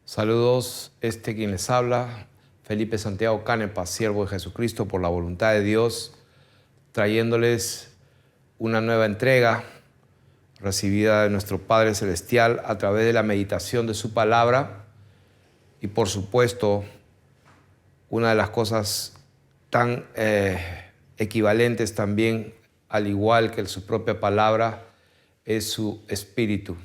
Saludos, quien les habla, Felipe Santiago Canepa, siervo de Jesucristo por la voluntad de Dios, trayéndoles una nueva entrega recibida de nuestro Padre Celestial a través de la meditación de su palabra y, por supuesto, una de las cosas tan equivalentes también, al igual que su propia palabra, es su espíritu,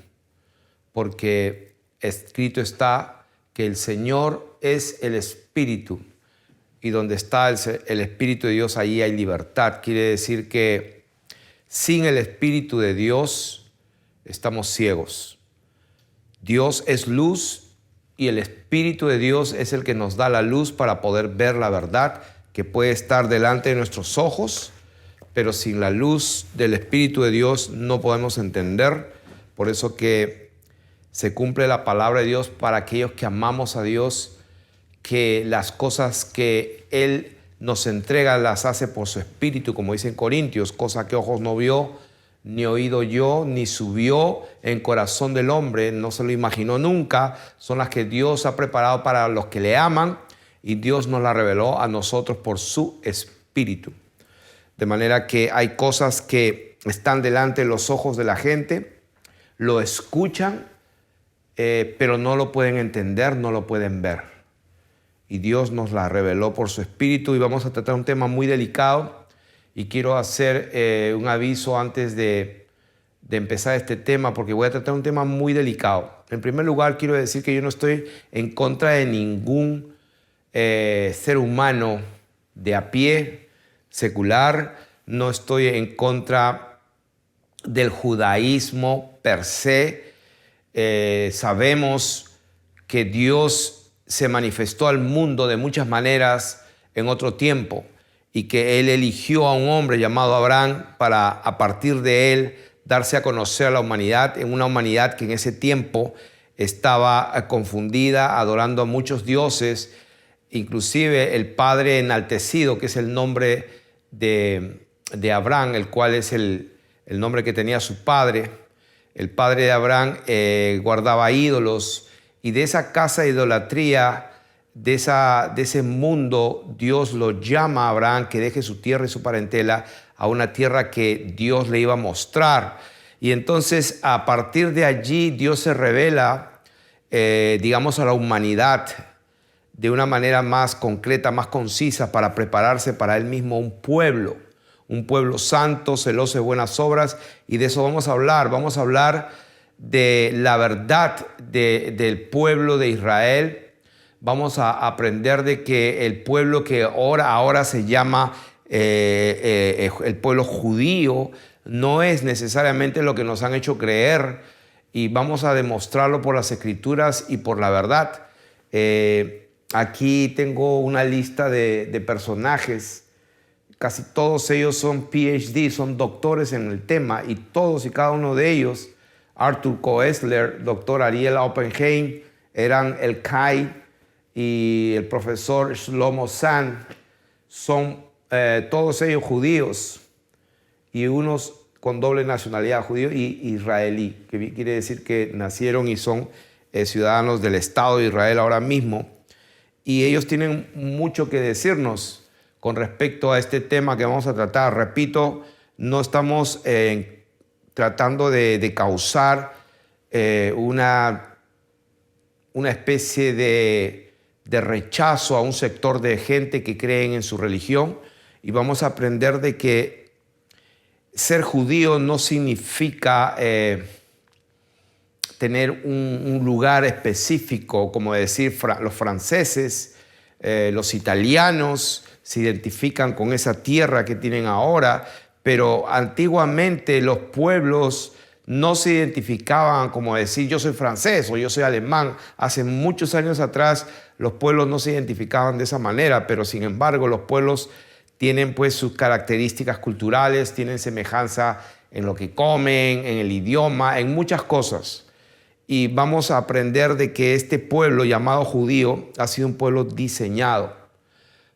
porque escrito está que el Señor es el Espíritu y donde está el Espíritu de Dios, ahí hay libertad. Quiere decir que sin el Espíritu de Dios estamos ciegos. Dios es luz y el Espíritu de Dios es el que nos da la luz para poder ver la verdad que puede estar delante de nuestros ojos, pero sin la luz del Espíritu de Dios no podemos entender. Por eso que se cumple la palabra de Dios para aquellos que amamos a Dios, que las cosas que Él nos entrega las hace por su Espíritu, como dice en Corintios, cosa que ojos no vio, ni oído oyó, ni subió en corazón del hombre, no se lo imaginó nunca, son las que Dios ha preparado para los que le aman, y Dios nos las reveló a nosotros por su Espíritu. De manera que hay cosas que están delante de los ojos de la gente, lo escuchan, pero no lo pueden entender, no lo pueden ver. Y Dios nos la reveló por su Espíritu, y vamos a tratar un tema muy delicado. Y quiero hacer un aviso antes de empezar este tema, porque voy a tratar un tema muy delicado. En primer lugar, quiero decir que yo no estoy en contra de ningún ser humano de a pie, secular. No estoy en contra del judaísmo per se. Sabemos que Dios se manifestó al mundo de muchas maneras en otro tiempo y que Él eligió a un hombre llamado Abraham para, a partir de él, darse a conocer a la humanidad, en una humanidad que en ese tiempo estaba confundida, adorando a muchos dioses, inclusive el Padre enaltecido, que es el nombre de Abraham, el cual es el nombre que tenía su padre. El padre de Abraham guardaba ídolos, y de esa casa de idolatría, de ese mundo, Dios lo llama a Abraham que deje su tierra y su parentela a una tierra que Dios le iba a mostrar. Y entonces, a partir de allí, Dios se revela, digamos, a la humanidad de una manera más concreta, más concisa, para prepararse para Él mismo un pueblo santo, celoso de buenas obras, y de eso vamos a hablar. Vamos a hablar de la verdad del pueblo de Israel. Vamos a aprender de que el pueblo que ahora se llama el pueblo judío no es necesariamente lo que nos han hecho creer, y vamos a demostrarlo por las Escrituras y por la verdad. Aquí tengo una lista de personajes. Casi todos ellos son PhD, son doctores en el tema, y todos y cada uno de ellos, Arthur Koestler, doctor Ariel Oppenheim, Eran Elkai y el profesor Shlomo Zahn, son todos ellos judíos, y unos con doble nacionalidad, judío y israelí, que quiere decir que nacieron y son ciudadanos del Estado de Israel ahora mismo, y ellos tienen mucho que decirnos con respecto a este tema que vamos a tratar. Repito, no estamos tratando de causar una especie de rechazo a un sector de gente que creen en su religión, y vamos a aprender de que ser judío no significa tener un lugar específico, como decir los franceses, los italianos se identifican con esa tierra que tienen ahora, pero antiguamente los pueblos no se identificaban como decir yo soy francés o yo soy alemán. Hace muchos años atrás los pueblos no se identificaban de esa manera, pero sin embargo los pueblos tienen pues sus características culturales, tienen semejanza en lo que comen, en el idioma, en muchas cosas. Y vamos a aprender de que este pueblo llamado judío ha sido un pueblo diseñado,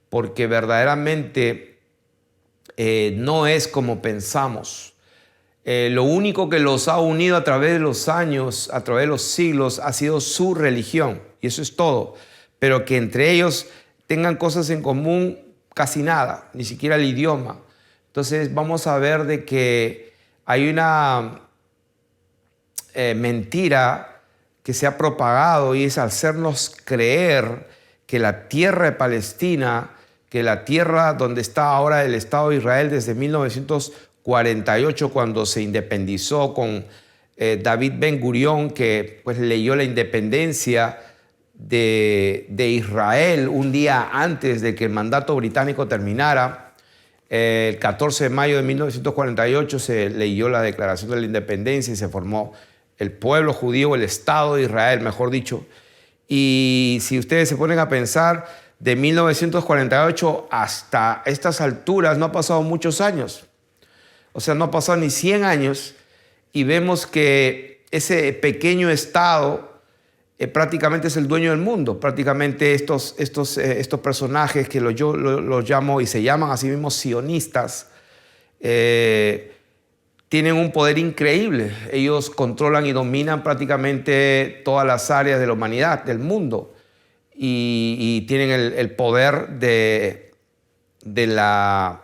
porque verdaderamente no es como pensamos. Lo único que los ha unido a través de los años, a través de los siglos, ha sido su religión. Y y eso es todo. Pero que entre ellos tengan cosas en común, casi nada, ni siquiera el idioma. Entonces vamos a ver de que hay una mentira que se ha propagado, y es hacernos creer que la tierra de Palestina, que la tierra donde está ahora el Estado de Israel desde 1948, cuando se independizó con David Ben Gurión, que pues leyó la independencia de Israel un día antes de que el mandato británico terminara. El 14 de mayo de 1948 se leyó la Declaración de la Independencia y se formó el pueblo judío, el Estado de Israel, mejor dicho. Y si ustedes se ponen a pensar, de 1948 hasta estas alturas no ha pasado muchos años. O sea, no ha pasado ni 100 años, y vemos que ese pequeño Estado prácticamente es el dueño del mundo. Prácticamente estos personajes que yo los llamo, y se llaman a sí mismos sionistas, tienen un poder increíble. Ellos controlan y dominan prácticamente todas las áreas de la humanidad, del mundo, y tienen el poder de la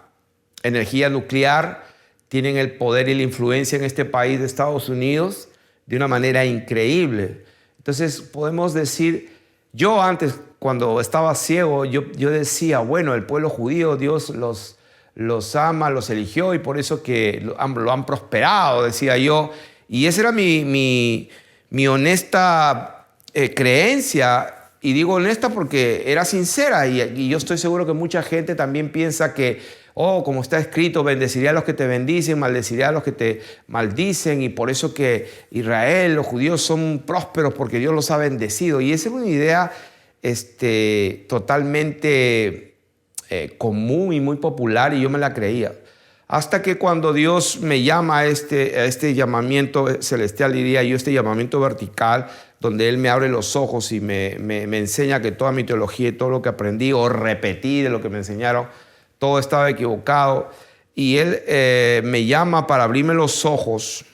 energía nuclear, tienen el poder y la influencia en este país de Estados Unidos de una manera increíble. Entonces podemos decir, yo antes, cuando estaba ciego, yo decía, bueno, el pueblo judío, Dios los ama, los eligió, y por eso que lo han prosperado, decía yo. Y esa era mi honesta creencia. Y digo honesta porque era sincera, y yo estoy seguro que mucha gente también piensa que, como está escrito, bendeciré a los que te bendicen, maldeciré a los que te maldicen, y por eso que Israel, los judíos son prósperos porque Dios los ha bendecido. Y esa es una idea totalmente común y muy popular, y yo me la creía. Hasta que cuando Dios me llama a este llamamiento celestial, diría yo, este llamamiento vertical, donde Él me abre los ojos y me enseña que toda mi teología y todo lo que aprendí o repetí de lo que me enseñaron, todo estaba equivocado. Y Él me llama para abrirme los ojos,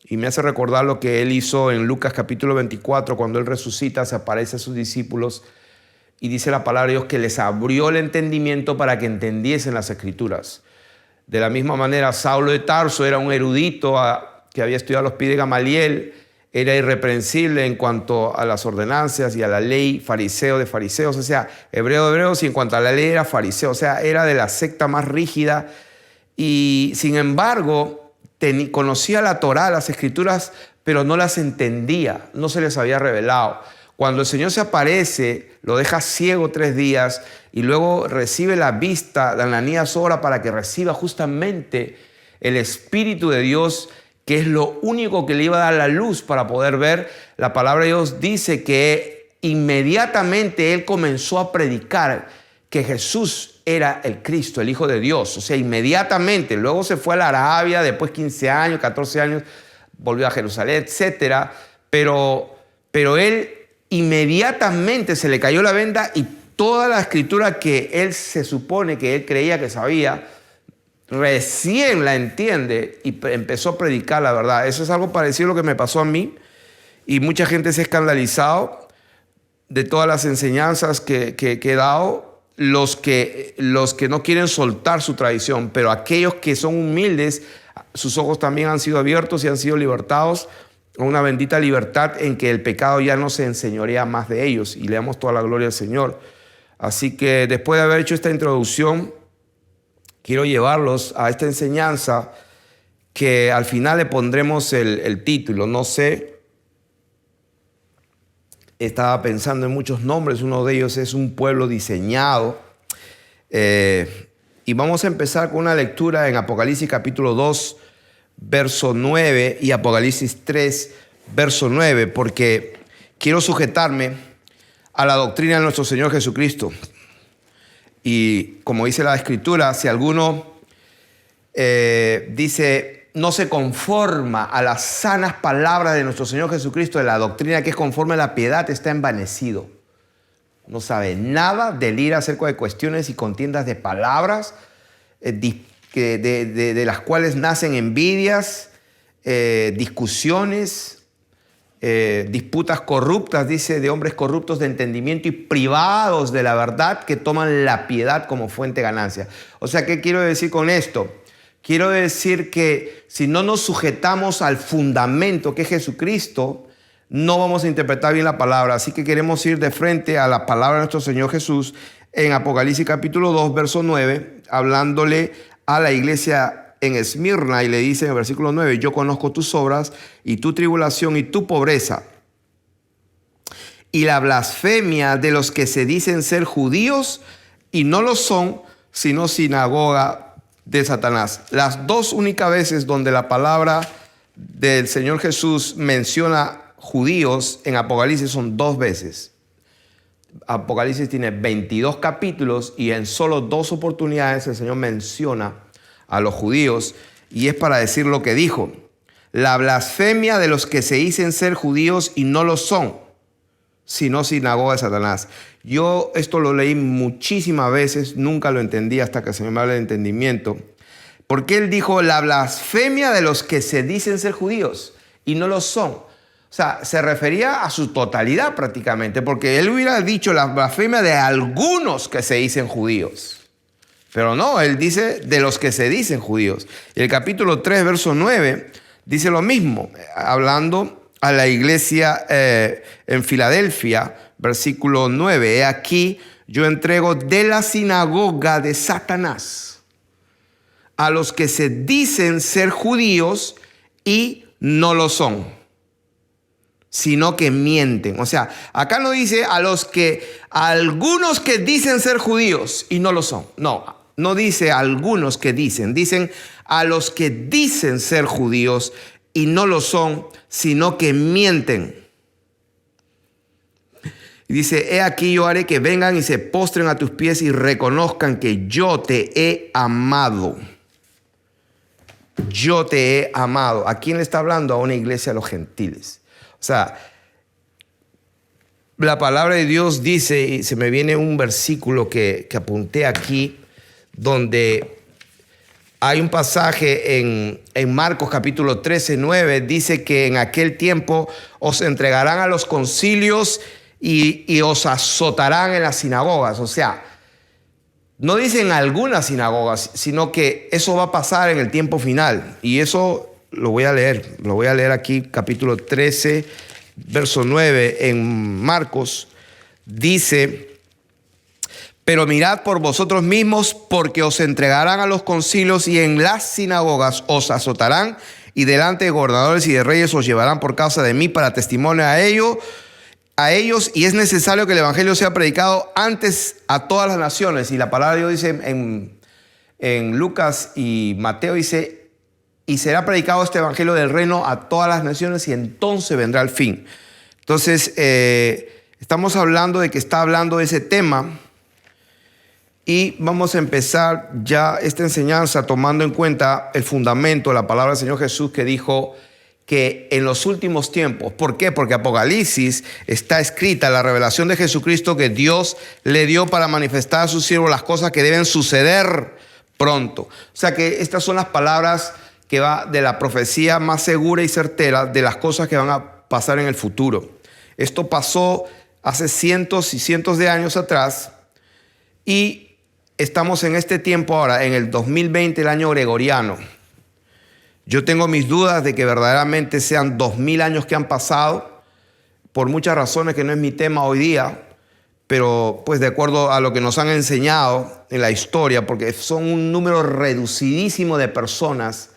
y me hace recordar lo que Él hizo en Lucas capítulo 24, cuando Él resucita, se aparece a sus discípulos, y dice la palabra de Dios que les abrió el entendimiento para que entendiesen las Escrituras. De la misma manera, Saulo de Tarso era un erudito que había estudiado a los pies de Gamaliel, era irreprensible en cuanto a las ordenanzas y a la ley, fariseo de fariseos, o sea, hebreo de hebreos, y en cuanto a la ley era fariseo, o sea, era de la secta más rígida, y sin embargo conocía la Torá, las Escrituras, pero no las entendía, no se les había revelado. Cuando el Señor se aparece, lo deja ciego 3 días, y luego recibe la vista, Ananías ora para que reciba justamente el Espíritu de Dios, que es lo único que le iba a dar la luz para poder ver. La palabra de Dios dice que inmediatamente él comenzó a predicar que Jesús era el Cristo, el Hijo de Dios. O sea, inmediatamente. Luego se fue a la Arabia, después 15 años, 14 años, volvió a Jerusalén, etc. Pero él inmediatamente se le cayó la venda, y toda la escritura que él se supone que él creía que sabía, recién la entiende y empezó a predicar la verdad. Eso es algo parecido a lo que me pasó a mí, y mucha gente se ha escandalizado de todas las enseñanzas que he dado, los que no quieren soltar su tradición, pero aquellos que son humildes, sus ojos también han sido abiertos y han sido libertados a una bendita libertad en que el pecado ya no se enseñorea más de ellos, y le damos toda la gloria al Señor. Así que después de haber hecho esta introducción, quiero llevarlos a esta enseñanza que al final le pondremos el título. No sé, estaba pensando en muchos nombres. Uno de ellos es un pueblo diseñado. Y vamos a empezar con una lectura en Apocalipsis capítulo 2, verso 9, y Apocalipsis 3, verso 9, porque quiero sujetarme a la doctrina de nuestro Señor Jesucristo. Y como dice la Escritura, si alguno dice, no se conforma a las sanas palabras de nuestro Señor Jesucristo, de la doctrina que es conforme a la piedad, está envanecido. No sabe nada del ir acerca de cuestiones y contiendas de palabras, de las cuales nacen envidias, discusiones, disputas corruptas, dice, de hombres corruptos de entendimiento y privados de la verdad, que toman la piedad como fuente de ganancia. O sea, ¿qué quiero decir con esto? Quiero decir que si no nos sujetamos al fundamento que es Jesucristo, no vamos a interpretar bien la palabra. Así que queremos ir de frente a la palabra de nuestro Señor Jesús en Apocalipsis capítulo 2, verso 9, hablándole a la iglesia en Esmirna, y le dice en el versículo 9: yo conozco tus obras y tu tribulación y tu pobreza y la blasfemia de los que se dicen ser judíos y no lo son, sino sinagoga de Satanás. Las dos únicas veces donde la palabra del Señor Jesús menciona judíos en Apocalipsis son dos veces. Apocalipsis tiene 22 capítulos y en solo dos oportunidades el Señor menciona a los judíos, y es para decir lo que dijo: la blasfemia de los que se dicen ser judíos y no lo son, sino sinagoga de Satanás. Yo esto lo leí muchísimas veces, nunca lo entendí hasta que se me habla de entendimiento. Porque él dijo la blasfemia de los que se dicen ser judíos y no lo son. O sea, se refería a su totalidad prácticamente, porque él hubiera dicho la blasfemia de algunos que se dicen judíos. Pero no, él dice de los que se dicen judíos. Y el capítulo 3, verso 9, dice lo mismo, hablando a la iglesia en Filadelfia, versículo 9. He aquí, yo entrego de la sinagoga de Satanás a los que se dicen ser judíos y no lo son, sino que mienten. O sea, acá no dice a algunos que dicen ser judíos y no lo son. No dice a algunos que dicen a los que dicen ser judíos y no lo son, sino que mienten. Y dice: he aquí yo haré que vengan y se postren a tus pies y reconozcan que yo te he amado. Yo te he amado. ¿A quién le está hablando? A una iglesia de los gentiles. O sea, la palabra de Dios dice, y se me viene un versículo que apunté aquí, donde hay un pasaje en Marcos capítulo 13, 9, dice que en aquel tiempo os entregarán a los concilios y os azotarán en las sinagogas. O sea, no dicen algunas sinagogas, sino que eso va a pasar en el tiempo final. Y eso lo voy a leer aquí, capítulo 13, verso 9, en Marcos. Dice: pero mirad por vosotros mismos, porque os entregarán a los concilios y en las sinagogas os azotarán, y delante de gobernadores y de reyes os llevarán por causa de mí para testimonio a ellos, y es necesario que el evangelio sea predicado antes a todas las naciones. Y la palabra de Dios dice en Lucas y Mateo, dice: y será predicado este evangelio del reino a todas las naciones, y entonces vendrá el fin. Entonces, estamos hablando de que está hablando de ese tema, y vamos a empezar ya esta enseñanza tomando en cuenta el fundamento, la palabra del Señor Jesús, que dijo que en los últimos tiempos. ¿Por qué? Porque Apocalipsis está escrita, la revelación de Jesucristo que Dios le dio para manifestar a sus siervos las cosas que deben suceder pronto. O sea que estas son las palabras que va de la profecía más segura y certera de las cosas que van a pasar en el futuro. Esto pasó hace cientos y cientos de años atrás, y estamos en este tiempo ahora, en el 2020, el año gregoriano. Yo tengo mis dudas de que verdaderamente sean 2000 años que han pasado, por muchas razones que no es mi tema hoy día, pero pues de acuerdo a lo que nos han enseñado en la historia, porque son un número reducidísimo de personas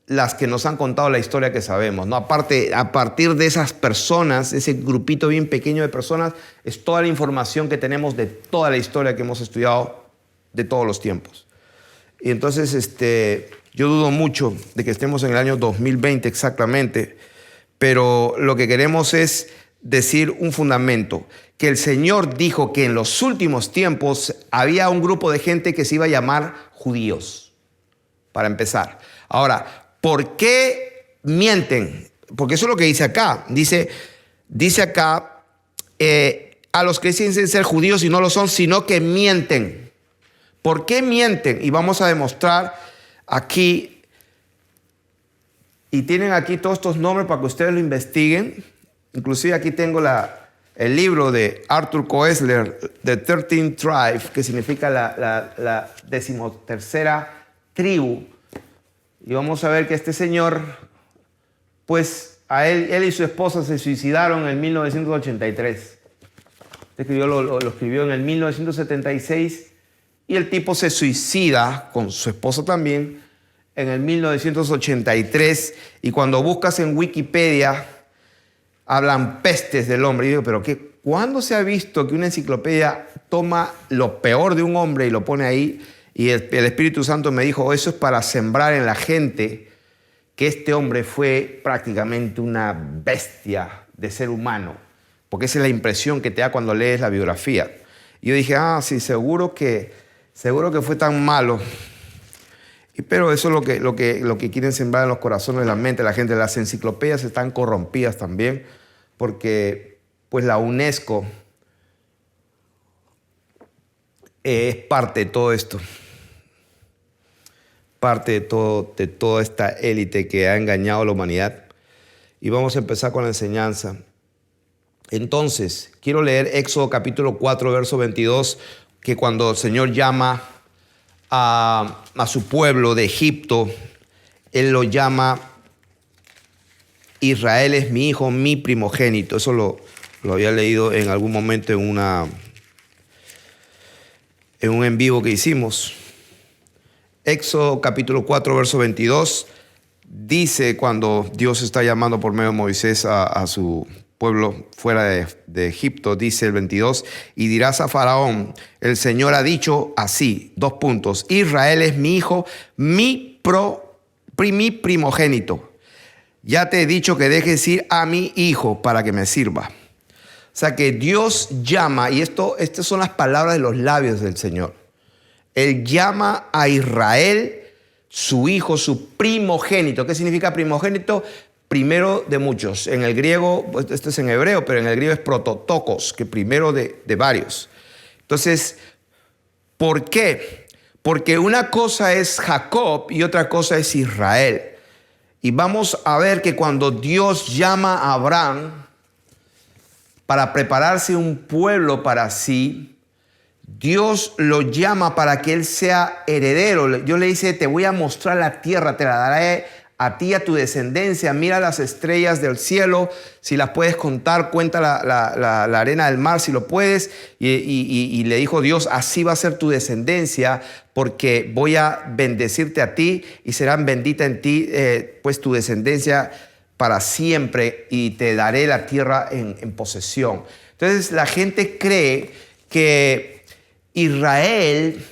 las que nos han contado la historia que sabemos, ¿no? Aparte, a partir de esas personas, ese grupito bien pequeño de personas, es toda la información que tenemos de toda la historia que hemos estudiado de todos los tiempos. Y entonces, yo dudo mucho de que estemos en el año 2020 exactamente, pero lo que queremos es decir un fundamento, que el Señor dijo que en los últimos tiempos había un grupo de gente que se iba a llamar judíos, para empezar. Ahora, ¿por qué mienten? Porque eso es lo que dice acá. Dice acá, a los que dicen ser judíos y no lo son, sino que mienten. ¿Por qué mienten? Y vamos a demostrar aquí Y tienen aquí todos estos nombres para que ustedes lo investiguen. Inclusive aquí tengo el libro de Arthur Koestler, The 13th Tribe, que significa la 13ª tribu. Y vamos a ver que este señor, pues a él y su esposa se suicidaron en 1983. Lo escribió en el 1976 y el tipo se suicida con su esposa también en el 1983. Y cuando buscas en Wikipedia, hablan pestes del hombre. Y digo, pero ¿cuándo se ha visto que una enciclopedia toma lo peor de un hombre y lo pone ahí? Y el Espíritu Santo me dijo, eso es para sembrar en la gente que este hombre fue prácticamente una bestia de ser humano. Porque esa es la impresión que te da cuando lees la biografía. Y yo dije, sí, seguro que fue tan malo. Pero eso es lo que quieren sembrar en los corazones de la mente de la gente. Las enciclopedias están corrompidas también, porque pues la UNESCO es parte de todo esto. Parte de toda esta élite que ha engañado a la humanidad. Y vamos a empezar con la enseñanza. Entonces, quiero leer Éxodo capítulo 4, verso 22, que cuando el Señor llama a su pueblo de Egipto, Él lo llama Israel es mi hijo, mi primogénito. Eso lo había leído en algún momento en un en vivo que hicimos. Éxodo capítulo 4, verso 22, dice cuando Dios está llamando por medio de Moisés a su pueblo fuera de Egipto, dice el 22, y dirás a Faraón, el Señor ha dicho así, : Israel es mi hijo, mi primogénito. Ya te he dicho que dejes ir a mi hijo para que me sirva. O sea que Dios llama, y estas son las palabras de los labios del Señor. Él llama a Israel, su hijo, su primogénito. ¿Qué significa primogénito? Primero de muchos. En el griego, esto es en hebreo, pero en el griego es prototokos, que primero de varios. Entonces, ¿por qué? Porque una cosa es Jacob y otra cosa es Israel. Y vamos a ver que cuando Dios llama a Abraham para prepararse un pueblo para sí, Dios lo llama para que él sea heredero. Dios le dice, te voy a mostrar la tierra, te la daré a ti y a tu descendencia. Mira las estrellas del cielo, si las puedes contar, cuenta la arena del mar, si lo puedes. Y le dijo Dios, así va a ser tu descendencia, porque voy a bendecirte a ti y serán bendita en ti, pues tu descendencia para siempre, y te daré la tierra en posesión. Entonces la gente cree que Israel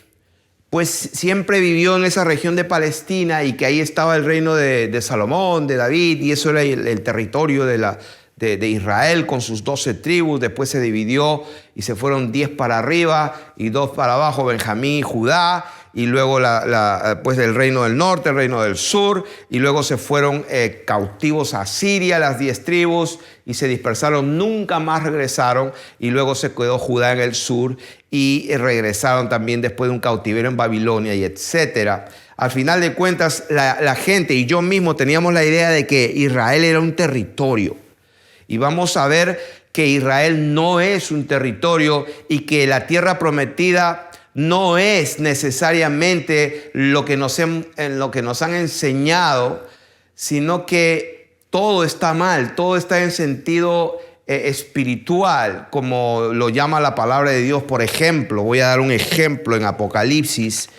pues siempre vivió en esa región de Palestina y que ahí estaba el reino de Salomón, de David, y eso era el territorio de Israel con sus 12 tribus. Después se dividió y se fueron 10 para arriba y 2 para abajo, Benjamín y Judá, y luego pues el reino del norte, el reino del sur, y luego se fueron cautivos a Siria, las 10 tribus, y se dispersaron, nunca más regresaron, y luego se quedó Judá en el sur, y regresaron también después de un cautiverio en Babilonia, y etcétera. Al final de cuentas, la gente y yo mismo teníamos la idea de que Israel era un territorio, y vamos a ver que Israel no es un territorio y que la tierra prometida no es necesariamente lo que nos han enseñado, sino que todo está mal, todo está en sentido espiritual, como lo llama la palabra de Dios. Por ejemplo, voy a dar un ejemplo en Apocalipsis.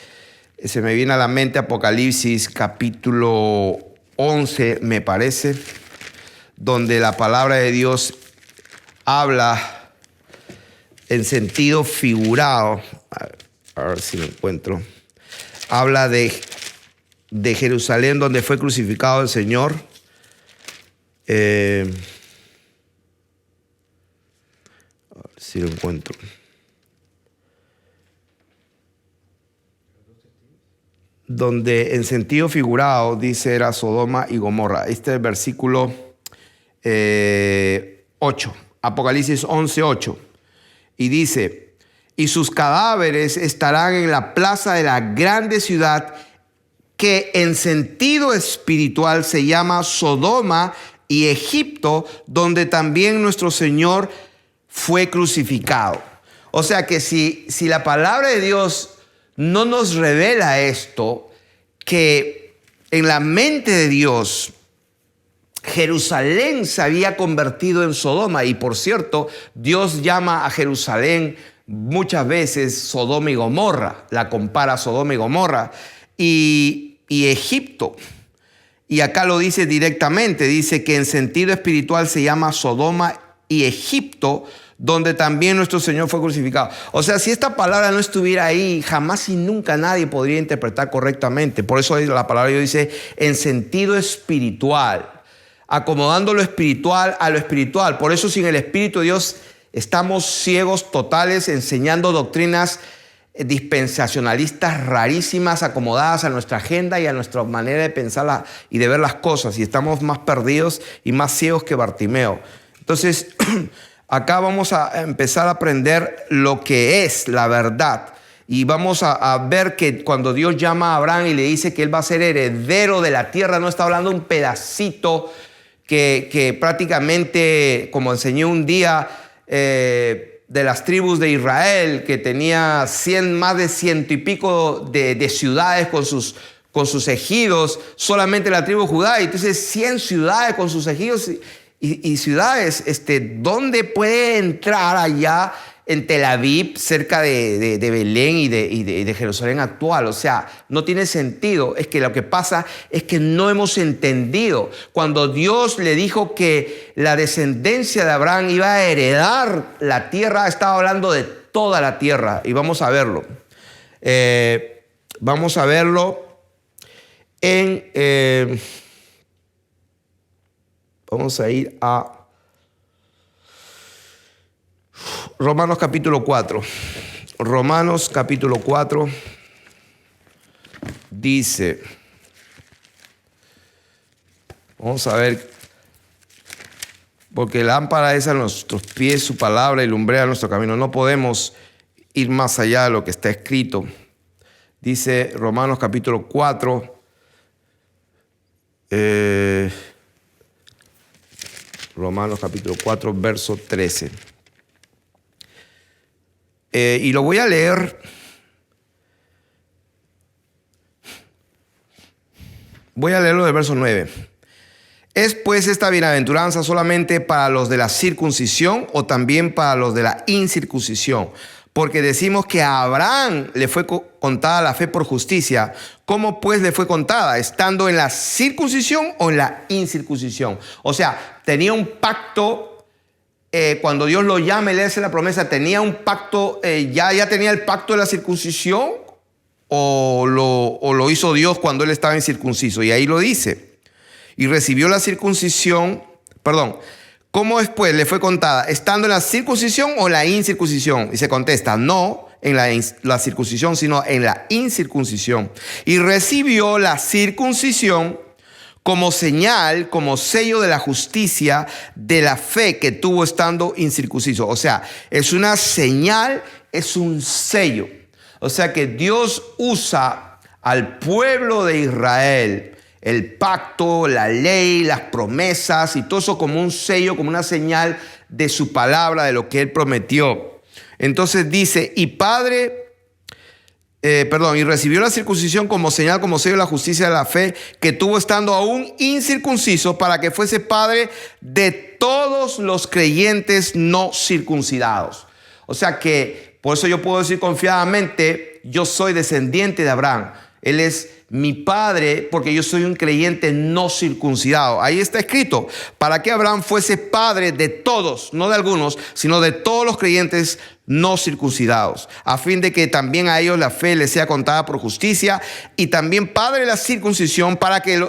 Se me viene a la mente Apocalipsis capítulo 11, me parece, donde la palabra de Dios habla en sentido figurado. A ver si lo encuentro. Habla de Jerusalén, donde fue crucificado el Señor. A ver si lo encuentro. Donde en sentido figurado dice era Sodoma y Gomorra. Este es el versículo 8. Apocalipsis 11:8. Y dice, y sus cadáveres estarán en la plaza de la grande ciudad que en sentido espiritual se llama Sodoma y Egipto, donde también nuestro Señor fue crucificado. O sea que si la palabra de Dios no nos revela esto, que en la mente de Dios Jerusalén se había convertido en Sodoma, y por cierto, Dios llama a Jerusalén muchas veces Sodoma y Gomorra, la compara a Sodoma y Gomorra, y Egipto. Y acá lo dice directamente, dice que en sentido espiritual se llama Sodoma y Egipto, donde también nuestro Señor fue crucificado. O sea, si esta palabra no estuviera ahí, jamás y nunca nadie podría interpretar correctamente. Por eso la palabra de Dios dice en sentido espiritual, acomodando lo espiritual a lo espiritual. Por eso sin el Espíritu de Dios estamos ciegos totales, enseñando doctrinas dispensacionalistas rarísimas, acomodadas a nuestra agenda y a nuestra manera de pensar y de ver las cosas, y estamos más perdidos y más ciegos que Bartimeo. Entonces, acá vamos a empezar a aprender lo que es la verdad, y vamos a ver que cuando Dios llama a Abraham y le dice que él va a ser heredero de la tierra, no está hablando de un pedacito que prácticamente, como enseñé un día, de las tribus de Israel, que tenía más de 100 y pico de ciudades con sus ejidos, solamente la tribu de Judá. Y entonces 100 ciudades con sus ejidos y ciudades. ¿Dónde puede entrar allá en Tel Aviv, cerca de Belén y de Jerusalén actual? O sea, no tiene sentido. Es que lo que pasa es que no hemos entendido. Cuando Dios le dijo que la descendencia de Abraham iba a heredar la tierra, estaba hablando de toda la tierra. Y vamos a verlo. Vamos a verlo en... vamos a ir a Romanos capítulo 4. Romanos capítulo 4 dice, vamos a ver, porque lámpara es a nuestros pies su palabra y lumbrera nuestro camino. No podemos ir más allá de lo que está escrito. Dice Romanos capítulo 4, Romanos capítulo 4, verso 13. Y lo voy a leer. Voy a leerlo del verso 9. ¿Es pues esta bienaventuranza solamente para los de la circuncisión o también para los de la incircuncisión? Porque decimos que a Abraham le fue contada la fe por justicia. ¿Cómo pues le fue contada? ¿Estando en la circuncisión o en la incircuncisión? O sea, tenía un pacto. Cuando Dios lo llama y le hace la promesa, ¿tenía un pacto, ya tenía el pacto de la circuncisión o lo hizo Dios cuando él estaba incircunciso? Y ahí lo dice. Y recibió la circuncisión, ¿cómo después le fue contada? ¿Estando en la circuncisión o en la incircuncisión? Y se contesta, no en la circuncisión, sino en la incircuncisión. Y recibió la circuncisión como señal, como sello de la justicia de la fe que tuvo estando incircunciso. O sea, es una señal, es un sello. O sea que Dios usa al pueblo de Israel, el pacto, la ley, las promesas y todo eso como un sello, como una señal de su palabra, de lo que él prometió. Entonces dice, y recibió la circuncisión como señal, como sello de la justicia de la fe que tuvo estando aún incircunciso, para que fuese padre de todos los creyentes no circuncidados. O sea que, por eso yo puedo decir confiadamente, yo soy descendiente de Abraham. Él es mi padre porque yo soy un creyente no circuncidado. Ahí está escrito, para que Abraham fuese padre de todos, no de algunos, sino de todos los creyentes no circuncidados, a fin de que también a ellos la fe les sea contada por justicia, y también padre de la circuncisión, para que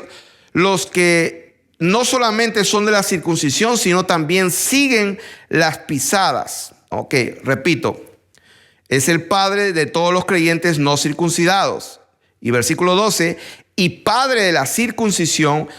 los que no solamente son de la circuncisión, sino también siguen las pisadas. Ok, repito, es el padre de todos los creyentes no circuncidados. Y versículo 12, y padre de la circuncisión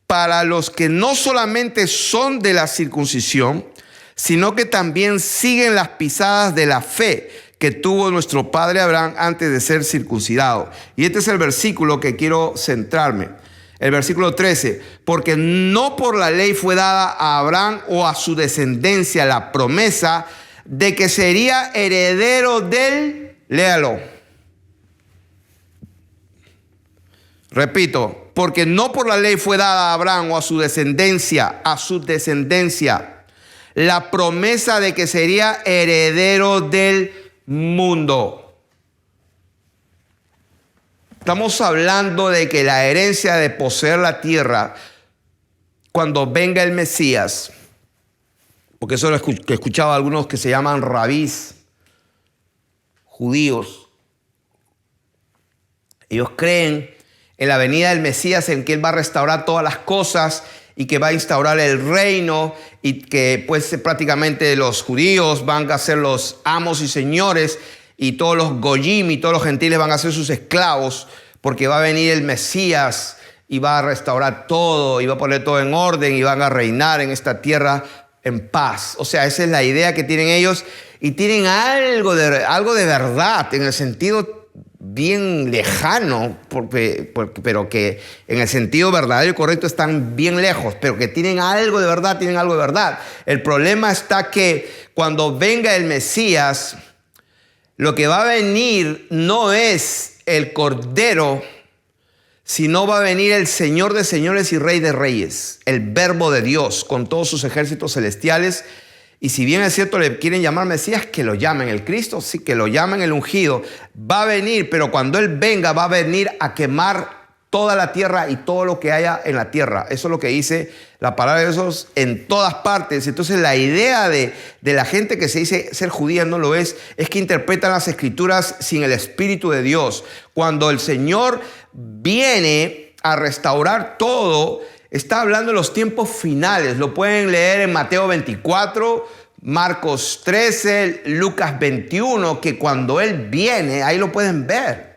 para los que no solamente son de la circuncisión, sino que también siguen las pisadas de la fe que tuvo nuestro padre Abraham antes de ser circuncidado. Y este es el versículo que quiero centrarme. El versículo 13. Porque no por la ley fue dada a Abraham o a su descendencia la promesa de que sería heredero del... Léalo. Repito, porque no por la ley fue dada a Abraham o a su descendencia, la promesa de que sería heredero del mundo. Estamos hablando de que la herencia de poseer la tierra, cuando venga el Mesías, porque eso lo he escuchado a algunos que se llaman rabís, judíos, ellos creen en la venida del Mesías, en que Él va a restaurar todas las cosas y que va a instaurar el reino y que pues prácticamente los judíos van a ser los amos y señores y todos los goyim y todos los gentiles van a ser sus esclavos, porque va a venir el Mesías y va a restaurar todo y va a poner todo en orden y van a reinar en esta tierra en paz. O sea, esa es la idea que tienen ellos, y tienen algo de verdad en el sentido bien lejano, pero que en el sentido verdadero y correcto están bien lejos, pero que tienen algo de verdad, El problema está que cuando venga el Mesías, lo que va a venir no es el Cordero, sino va a venir el Señor de señores y Rey de reyes, el Verbo de Dios, con todos sus ejércitos celestiales. Y si bien es cierto le quieren llamar Mesías, que lo llamen el Cristo, sí, que lo llamen el ungido, va a venir, pero cuando Él venga va a venir a quemar toda la tierra y todo lo que haya en la tierra. Eso es lo que dice la palabra de Dios en todas partes. Entonces la idea de la gente que se dice ser judía no lo es que interpretan las Escrituras sin el Espíritu de Dios. Cuando el Señor viene a restaurar todo, está hablando de los tiempos finales. Lo pueden leer en Mateo 24, Marcos 13, Lucas 21, que cuando Él viene, ahí lo pueden ver.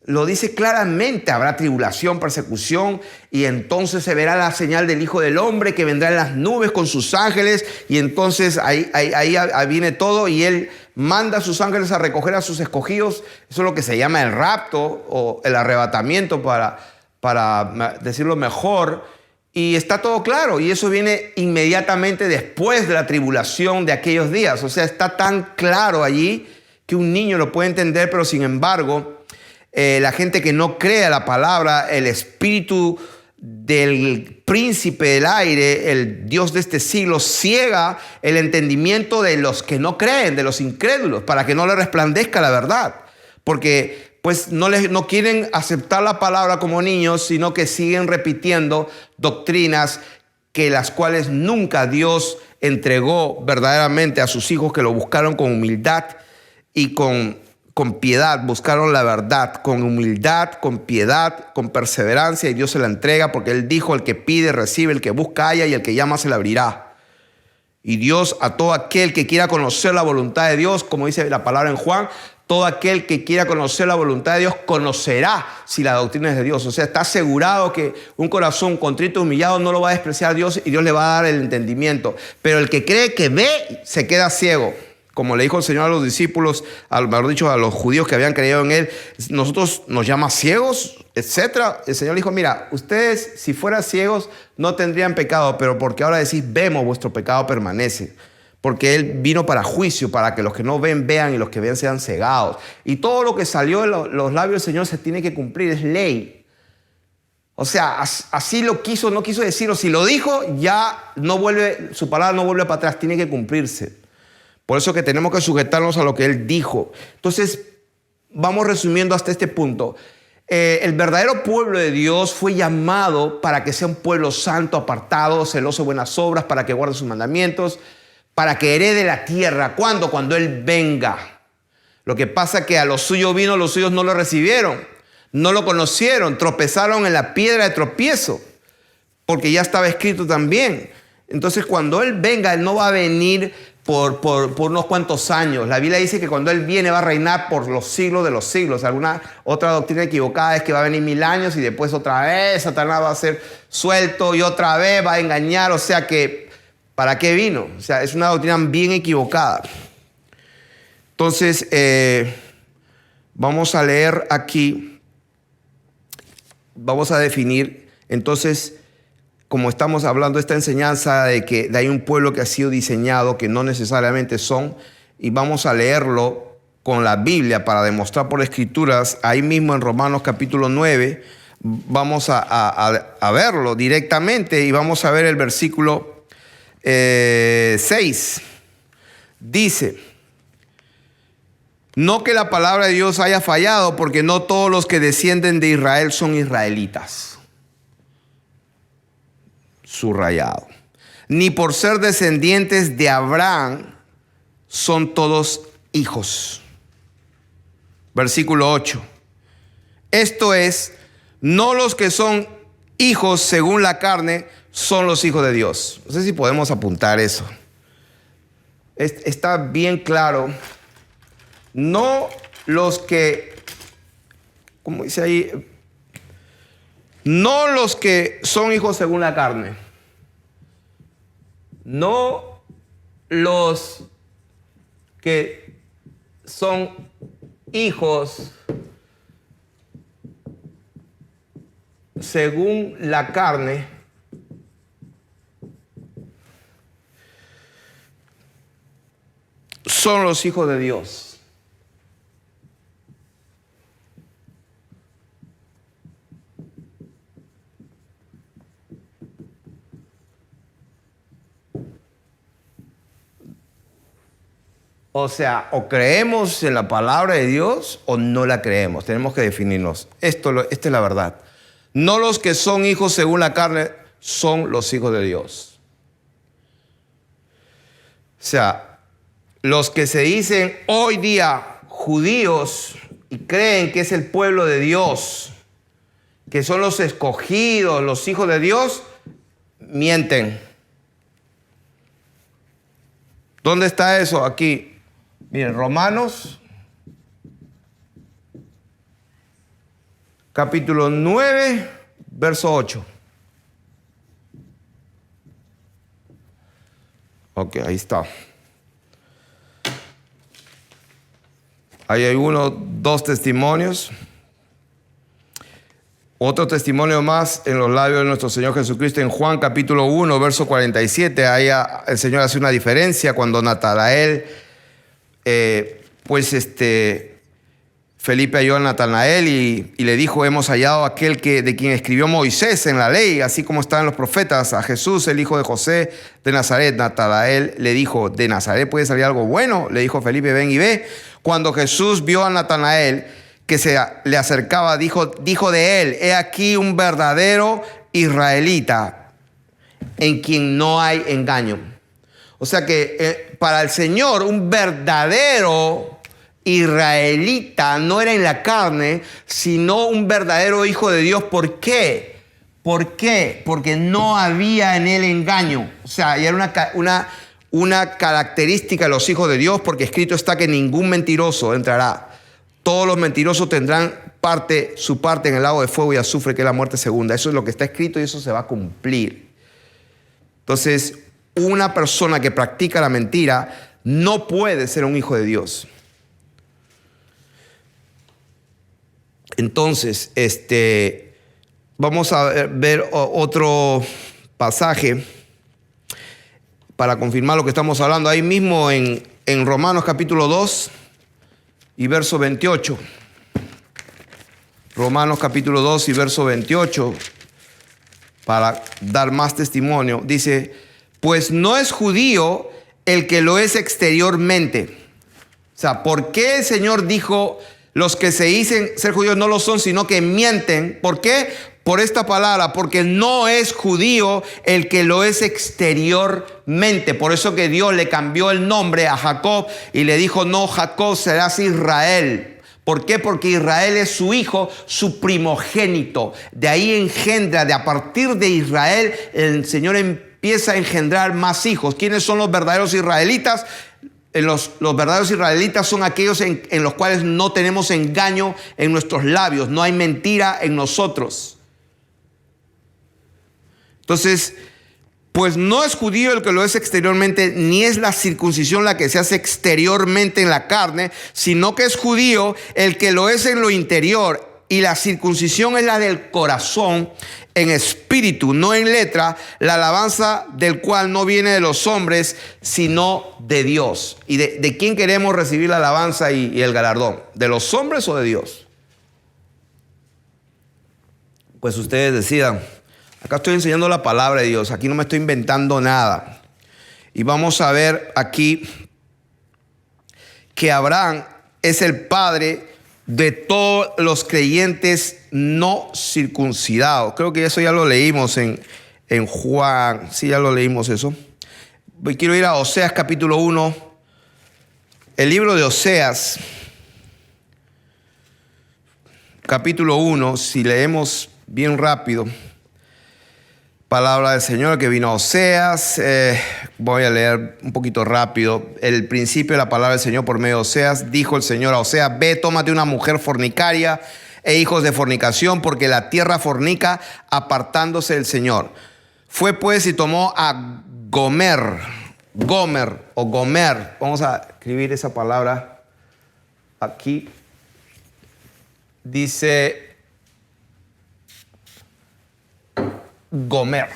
Lo dice claramente, habrá tribulación, persecución, y entonces se verá la señal del Hijo del Hombre que vendrá en las nubes con sus ángeles, y entonces ahí viene todo, y Él manda a sus ángeles a recoger a sus escogidos. Eso es lo que se llama el rapto o el arrebatamiento, para decirlo mejor, y está todo claro, y eso viene inmediatamente después de la tribulación de aquellos días. O sea, está tan claro allí que un niño lo puede entender, pero sin embargo, la gente que no cree a la palabra, el espíritu del príncipe del aire, el Dios de este siglo, ciega el entendimiento de los que no creen, de los incrédulos, para que no le resplandezca la verdad, porque pues no quieren aceptar la palabra como niños, sino que siguen repitiendo doctrinas que las cuales nunca Dios entregó verdaderamente a sus hijos, que lo buscaron con humildad y con piedad. Buscaron la verdad con humildad, con piedad, con perseverancia, y Dios se la entrega, porque Él dijo: el que pide recibe, el que busca halla, y el que llama se le abrirá. Y Dios, a todo aquel que quiera conocer la voluntad de Dios, como dice la palabra en Juan, todo aquel que quiera conocer la voluntad de Dios conocerá si la doctrina es de Dios. O sea, está asegurado que un corazón contrito y humillado no lo va a despreciar Dios, y Dios le va a dar el entendimiento. Pero el que cree que ve, se queda ciego. Como le dijo el Señor a los discípulos, mejor dicho, a los judíos que habían creído en Él: nosotros nos llama ciegos, etc. El Señor dijo: mira, ustedes si fueran ciegos no tendrían pecado, pero porque ahora decís vemos, vuestro pecado permanece. Porque Él vino para juicio, para que los que no ven vean y los que ven sean cegados. Y todo lo que salió de los labios del Señor se tiene que cumplir, es ley. O sea, así lo quiso, no quiso decirlo. Si lo dijo, ya no vuelve, su palabra no vuelve para atrás, tiene que cumplirse. Por eso que tenemos que sujetarnos a lo que Él dijo. Entonces, vamos resumiendo hasta este punto. El verdadero pueblo de Dios fue llamado para que sea un pueblo santo, apartado, celoso de buenas obras, para que guarde sus mandamientos, para que herede la tierra. ¿Cuándo? Cuando Él venga. Lo que pasa es que a los suyos vino, los suyos no lo recibieron, no lo conocieron, tropezaron en la piedra de tropiezo, porque ya estaba escrito también. Entonces, cuando Él venga, Él no va a venir por unos cuantos años. La Biblia dice que cuando Él viene va a reinar por los siglos de los siglos. Alguna otra doctrina equivocada es que va a venir 1000 años y después otra vez Satanás va a ser suelto y otra vez va a engañar. O sea que, ¿para qué vino? O sea, es una doctrina bien equivocada. Entonces, vamos a leer aquí, vamos a definir, entonces, como estamos hablando de esta enseñanza de que hay un pueblo que ha sido diseñado, que no necesariamente son, y vamos a leerlo con la Biblia para demostrar por escrituras, ahí mismo en Romanos capítulo 9, vamos a verlo directamente y vamos a ver el versículo 6. Dice: no que la palabra de Dios haya fallado, porque no todos los que descienden de Israel son israelitas. Subrayado. Ni por ser descendientes de Abraham son todos hijos. Versículo 8. Esto es, no los que son hijos según la carne son los hijos de Dios. No sé si podemos apuntar eso. Está bien claro. No los que, ¿cómo dice ahí? No los que son hijos según la carne. No los que son hijos según la carne. Son los hijos de Dios. O sea, o creemos en la palabra de Dios o no la creemos. Tenemos que definirnos. Esta es la verdad. No los que son hijos según la carne son los hijos de Dios. O sea, los que se dicen hoy día judíos y creen que es el pueblo de Dios, que son los escogidos, los hijos de Dios, mienten. ¿Dónde está eso? Aquí. Miren, Romanos, capítulo 9, verso 8. Ok, ahí está. Ahí hay dos testimonios. Otro testimonio más en los labios de nuestro Señor Jesucristo en Juan capítulo 1, verso 47. Ahí el Señor hace una diferencia cuando Natanael, Felipe halló a Natanael y le dijo: hemos hallado a aquel de quien escribió Moisés en la ley, así como están los profetas, a Jesús, el hijo de José de Nazaret. Natanael le dijo: ¿de Nazaret puede salir algo bueno? Le dijo Felipe: ven y ve. Cuando Jesús vio a Natanael que se le acercaba, dijo de él: he aquí un verdadero israelita en quien no hay engaño. O sea que para el Señor un verdadero israelita no era en la carne, sino un verdadero hijo de Dios. ¿Por qué? ¿Por qué? Porque no había en él engaño. O sea, y era una característica de los hijos de Dios, porque escrito está que ningún mentiroso entrará. Todos los mentirosos tendrán su parte en el lago de fuego y azufre, que es la muerte segunda. Eso es lo que está escrito y eso se va a cumplir. Entonces, una persona que practica la mentira no puede ser un hijo de Dios. Entonces, vamos a ver otro pasaje para confirmar lo que estamos hablando. Ahí mismo en Romanos capítulo 2 y verso 28. Romanos capítulo 2 y verso 28, para dar más testimonio. Dice: pues no es judío el que lo es exteriormente. O sea, ¿por qué el Señor dijo: los que se dicen ser judíos no lo son, sino que mienten? ¿Por qué? Por esta palabra: porque no es judío el que lo es exteriormente. Por eso que Dios le cambió el nombre a Jacob y le dijo: no, Jacob, serás Israel. ¿Por qué? Porque Israel es su hijo, su primogénito. De ahí engendra, a partir de Israel, el Señor empieza a engendrar más hijos. ¿Quiénes son los verdaderos israelitas? Los verdaderos israelitas son aquellos en los cuales no tenemos engaño en nuestros labios, no hay mentira en nosotros. Entonces, Pues no es judío el que lo es exteriormente, ni es la circuncisión la que se hace exteriormente en la carne, sino que es judío el que lo es en lo interior. Y la circuncisión es la del corazón, en espíritu, no en letra, la alabanza del cual no viene de los hombres, sino de Dios. ¿Y de quién queremos recibir la alabanza y el galardón? ¿De los hombres o de Dios? Pues ustedes decidan. Acá estoy enseñando la palabra de Dios, aquí no me estoy inventando nada. Y vamos a ver aquí que Abraham es el padre de todos los creyentes no circuncidados. Creo que eso ya lo leímos en Juan. Sí, ya lo leímos eso. Quiero ir a Oseas capítulo 1. El libro de Oseas, capítulo 1, si leemos bien rápido. Palabra del Señor que vino a Oseas. Voy a leer un poquito rápido. El principio de la palabra del Señor por medio de Oseas. Dijo el Señor a Oseas: ve, tómate una mujer fornicaria e hijos de fornicación, porque la tierra fornica apartándose del Señor. Fue pues y tomó a Gomer. Vamos a escribir esa palabra aquí. Dice Gomer.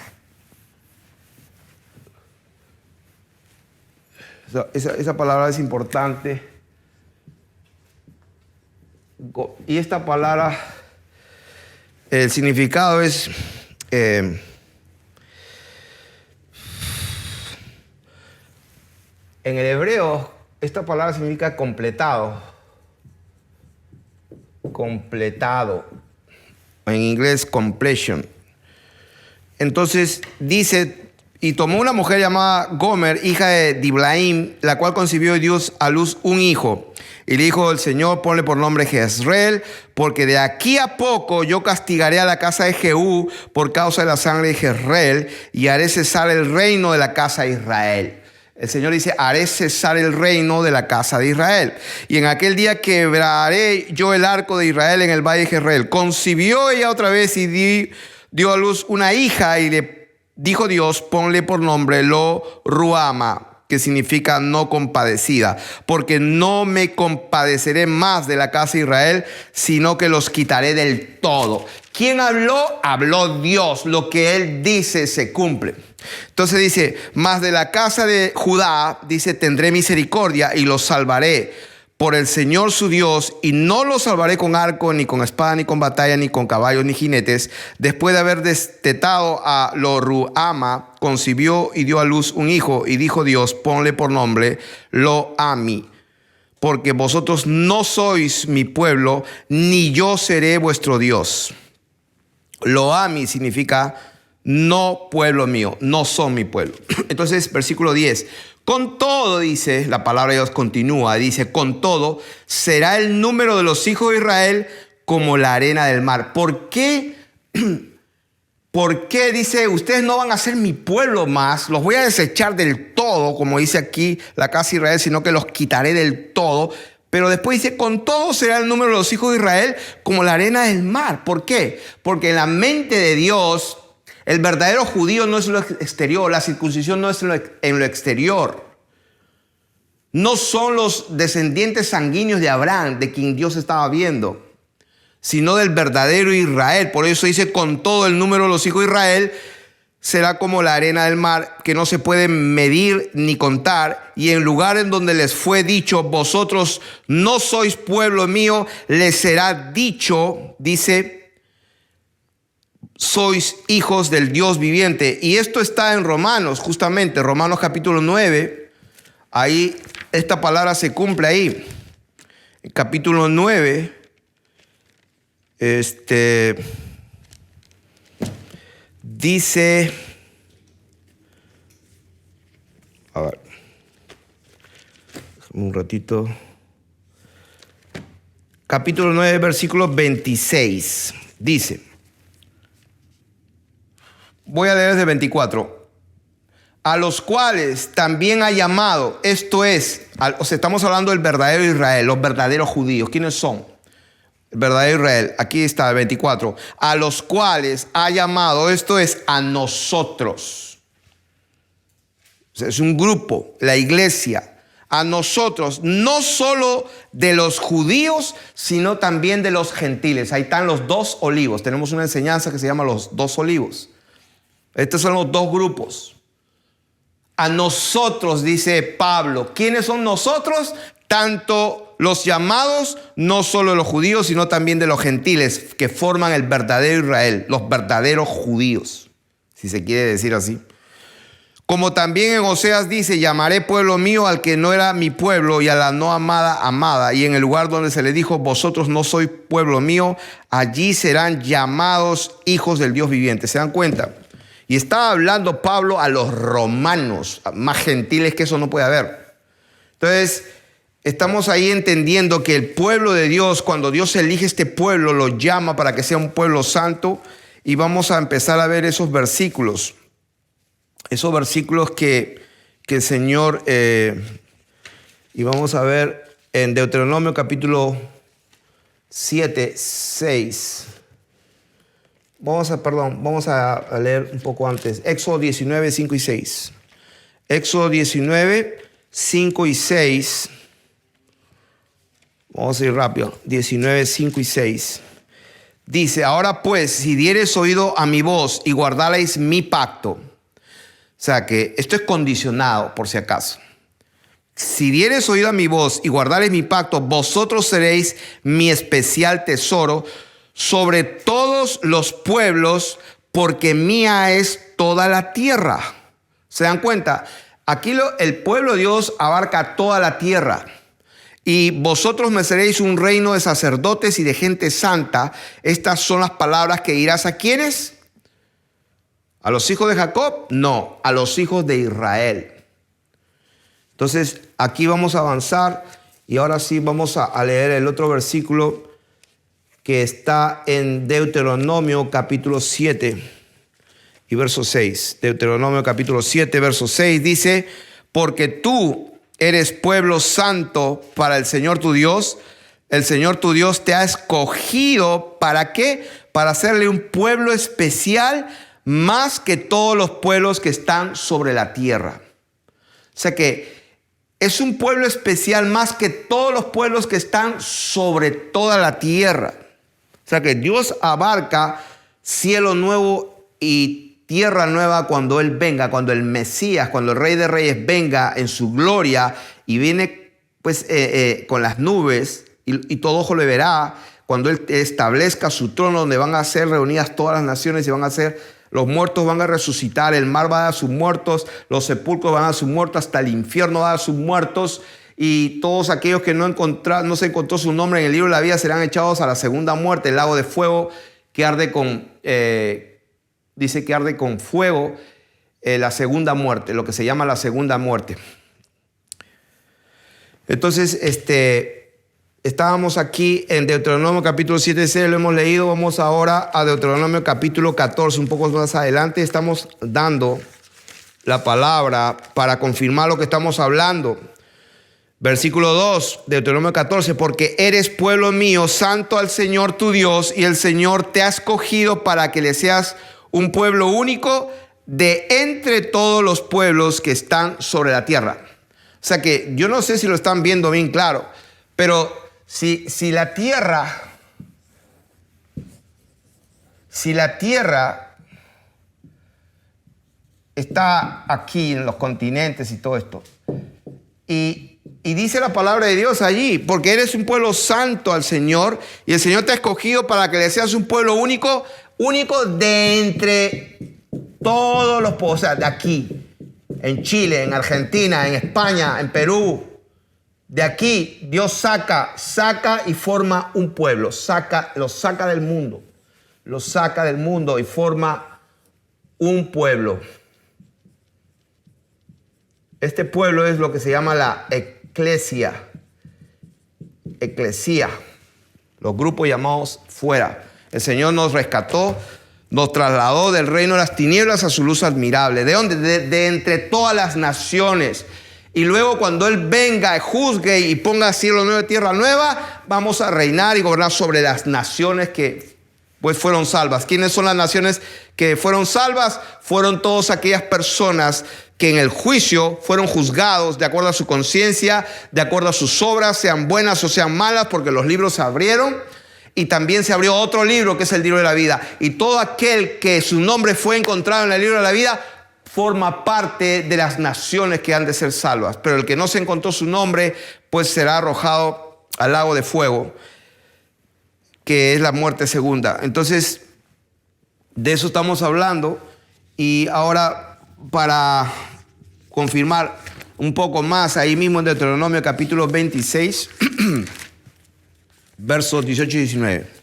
Esa palabra es importante. Y esta palabra, el significado es en el hebreo, esta palabra significa completado. Completado. En inglés, completion. Entonces dice: y tomó una mujer llamada Gomer, hija de Diblaim, la cual concibió y dio a luz un hijo. Y le dijo el Señor: ponle por nombre Jezreel, porque de aquí a poco yo castigaré a la casa de Jehú por causa de la sangre de Jezreel, y haré cesar el reino de la casa de Israel. El Señor dice: haré cesar el reino de la casa de Israel. Y en aquel día quebraré yo el arco de Israel en el valle de Jezreel. Concibió ella otra vez y dio a luz una hija, y le dijo Dios: ponle por nombre Lo Ruama, que significa no compadecida, porque no me compadeceré más de la casa de Israel, sino que los quitaré del todo. ¿Quién habló? Habló Dios. Lo que Él dice se cumple. Entonces dice: mas de la casa de Judá, dice, tendré misericordia y los salvaré por el Señor su Dios, y no los salvaré con arco, ni con espada, ni con batalla, ni con caballos, ni jinetes. Después de haber destetado a Lo Ruama, concibió y dio a luz un hijo, y dijo Dios: ponle por nombre Lo Ami, porque vosotros no sois mi pueblo, ni yo seré vuestro Dios. Lo Ami significa no pueblo mío, no son mi pueblo. Entonces, versículo 10. Con todo, dice, la palabra de Dios continúa, dice: con todo será el número de los hijos de Israel como la arena del mar. ¿Por qué? ¿Por qué dice: ustedes no van a ser mi pueblo más, los voy a desechar del todo, como dice aquí la casa de Israel, sino que los quitaré del todo? Pero después dice: con todo será el número de los hijos de Israel como la arena del mar. ¿Por qué? Porque en la mente de Dios, el verdadero judío no es lo exterior, la circuncisión no es en lo exterior. No son los descendientes sanguíneos de Abraham, de quien Dios estaba viendo, sino del verdadero Israel. Por eso dice: con todo el número de los hijos de Israel será como la arena del mar, que no se puede medir ni contar. Y en lugar en donde les fue dicho: vosotros no sois pueblo mío, les será dicho, dice: sois hijos del Dios viviente. Y esto está en Romanos, justamente, Romanos capítulo 9. Ahí esta palabra se cumple ahí. En capítulo 9, dice, a ver, déjame un ratito. Capítulo 9, versículo 26, dice, voy a leer desde 24. A los cuales también ha llamado, esto es, o sea, estamos hablando del verdadero Israel, los verdaderos judíos. ¿Quiénes son? El verdadero Israel. Aquí está el 24. A los cuales ha llamado, esto es, a nosotros. Es un grupo, la iglesia. A nosotros, no solo de los judíos, sino también de los gentiles. Ahí están los dos olivos. Tenemos una enseñanza que se llama los dos olivos. Estos son los dos grupos. A nosotros, dice Pablo. ¿Quiénes son nosotros? Tanto los llamados, no solo de los judíos, sino también de los gentiles, que forman el verdadero Israel, los verdaderos judíos, si se quiere decir así. Como también en Oseas dice, llamaré pueblo mío al que no era mi pueblo y a la no amada, amada. Y en el lugar donde se le dijo, vosotros no sois pueblo mío, allí serán llamados hijos del Dios viviente. ¿Se dan cuenta? Y estaba hablando Pablo a los romanos, más gentiles que eso no puede haber. Entonces, estamos ahí entendiendo que el pueblo de Dios, cuando Dios elige este pueblo, lo llama para que sea un pueblo santo. Y vamos a empezar a ver esos versículos. Esos versículos que el Señor, y vamos a ver en Deuteronomio capítulo 7, 6. Vamos a leer un poco antes. Éxodo 19, 5 y 6. Éxodo 19, 5 y 6. Vamos a ir rápido. 19, 5 y 6. Dice, ahora pues, si diereis oído a mi voz y guardareis mi pacto. O sea que esto es condicionado, por si acaso. Si diereis oído a mi voz y guardareis mi pacto, vosotros seréis mi especial tesoro sobre todos los pueblos, porque mía es toda la tierra. ¿Se dan cuenta? Aquí el pueblo de Dios abarca toda la tierra. Y vosotros me seréis un reino de sacerdotes y de gente santa. Estas son las palabras que dirás a ¿quiénes? ¿A los hijos de Jacob? No, a los hijos de Israel. Entonces, aquí vamos a avanzar y ahora sí vamos a leer el otro versículo que está en Deuteronomio capítulo 7 y verso 6. Deuteronomio capítulo 7, verso 6 dice, porque tú eres pueblo santo para el Señor tu Dios. El Señor tu Dios te ha escogido, ¿para qué? Para hacerle un pueblo especial más que todos los pueblos que están sobre la tierra. O sea que es un pueblo especial más que todos los pueblos que están sobre toda la tierra. O sea que Dios abarca cielo nuevo y tierra nueva cuando Él venga, cuando el Mesías, cuando el Rey de Reyes venga en su gloria y viene pues con las nubes y todo ojo le verá, cuando Él establezca su trono donde van a ser reunidas todas las naciones y van a ser, los muertos van a resucitar, el mar va a dar sus muertos, los sepulcros van a dar sus muertos, hasta el infierno va a dar sus muertos. Y todos aquellos que no se encontró su nombre en el libro de la vida serán echados a la segunda muerte, el lago de fuego que arde dice que arde con fuego, la segunda muerte, lo que se llama la segunda muerte. Entonces, estábamos aquí en Deuteronomio capítulo 7, lo hemos leído. Vamos ahora a Deuteronomio capítulo 14, un poco más adelante. Estamos dando la palabra para confirmar lo que estamos hablando. Versículo 2, Deuteronomio 14, porque eres pueblo mío, santo al Señor tu Dios, y el Señor te ha escogido para que le seas un pueblo único de entre todos los pueblos que están sobre la tierra. O sea que yo no sé si lo están viendo bien claro, pero si la tierra está aquí en los continentes y todo esto, y dice la palabra de Dios allí, porque eres un pueblo santo al Señor, y el Señor te ha escogido para que le seas un pueblo único de entre todos los pueblos, o sea, de aquí, en Chile, en Argentina, en España, en Perú. De aquí Dios saca y forma un pueblo, lo saca del mundo y forma un pueblo. Este pueblo es lo que se llama la eclesia, los grupos llamados fuera. El Señor nos rescató, nos trasladó del reino de las tinieblas a su luz admirable. ¿De dónde? De entre todas las naciones. Y luego cuando Él venga y juzgue y ponga cielo nuevo y tierra nueva, vamos a reinar y gobernar sobre las naciones que pues fueron salvas. ¿Quiénes son las naciones que fueron salvas? Fueron todas aquellas personas que en el juicio fueron juzgados de acuerdo a su conciencia, de acuerdo a sus obras, sean buenas o sean malas, porque los libros se abrieron y también se abrió otro libro que es el libro de la vida. Y todo aquel que su nombre fue encontrado en el libro de la vida forma parte de las naciones que han de ser salvas. Pero el que no se encontró su nombre, pues será arrojado al lago de fuego, que es la muerte segunda. Entonces, de eso estamos hablando. Y ahora, para confirmar un poco más, ahí mismo en Deuteronomio capítulo 26, versos 18 y 19.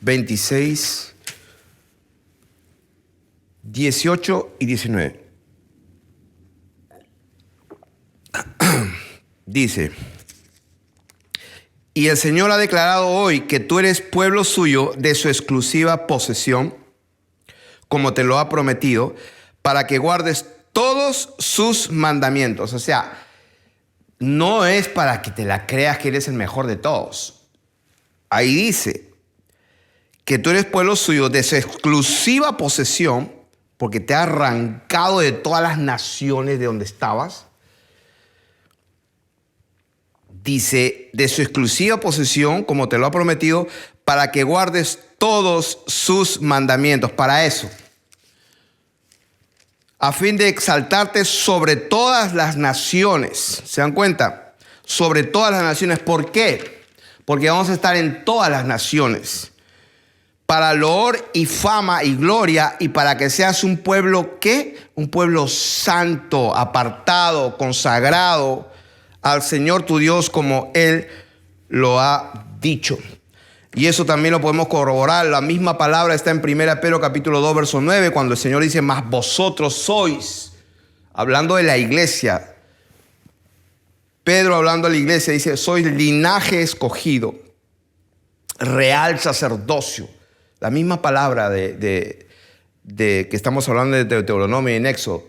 26, 18 y 19. Dice: y el Señor ha declarado hoy que tú eres pueblo suyo de su exclusiva posesión, como te lo ha prometido, para que guardes todos sus mandamientos. O sea, no es para que te la creas que eres el mejor de todos. Ahí dice que tú eres pueblo suyo de su exclusiva posesión, porque te ha arrancado de todas las naciones de donde estabas. Dice, de su exclusiva posesión, como te lo ha prometido, para que guardes todos sus mandamientos. Para eso, a fin de exaltarte sobre todas las naciones. ¿Se dan cuenta? Sobre todas las naciones. ¿Por qué? Porque vamos a estar en todas las naciones. Para loor y fama y gloria, y para que seas un pueblo, ¿qué? Un pueblo santo, apartado, consagrado al Señor tu Dios, como Él lo ha dicho. Y eso también lo podemos corroborar. La misma palabra está en 1 Pedro capítulo 2, verso 9, cuando el Señor dice: mas vosotros sois, hablando de la iglesia. Pedro, hablando de la iglesia, dice: sois linaje escogido, real sacerdocio. La misma palabra de que estamos hablando de Deuteronomio y en Éxodo.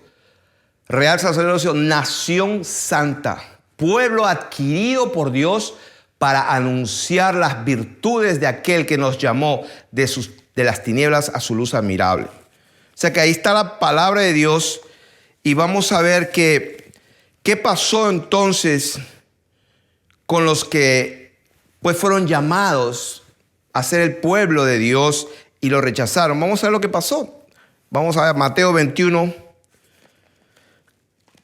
Real sacerdocio, nación santa, pueblo adquirido por Dios para anunciar las virtudes de aquel que nos llamó de las tinieblas a su luz admirable. O sea que ahí está la palabra de Dios, y vamos a ver qué pasó entonces con los que pues fueron llamados a ser el pueblo de Dios y lo rechazaron. Vamos a ver lo que pasó. Vamos a ver Mateo 21.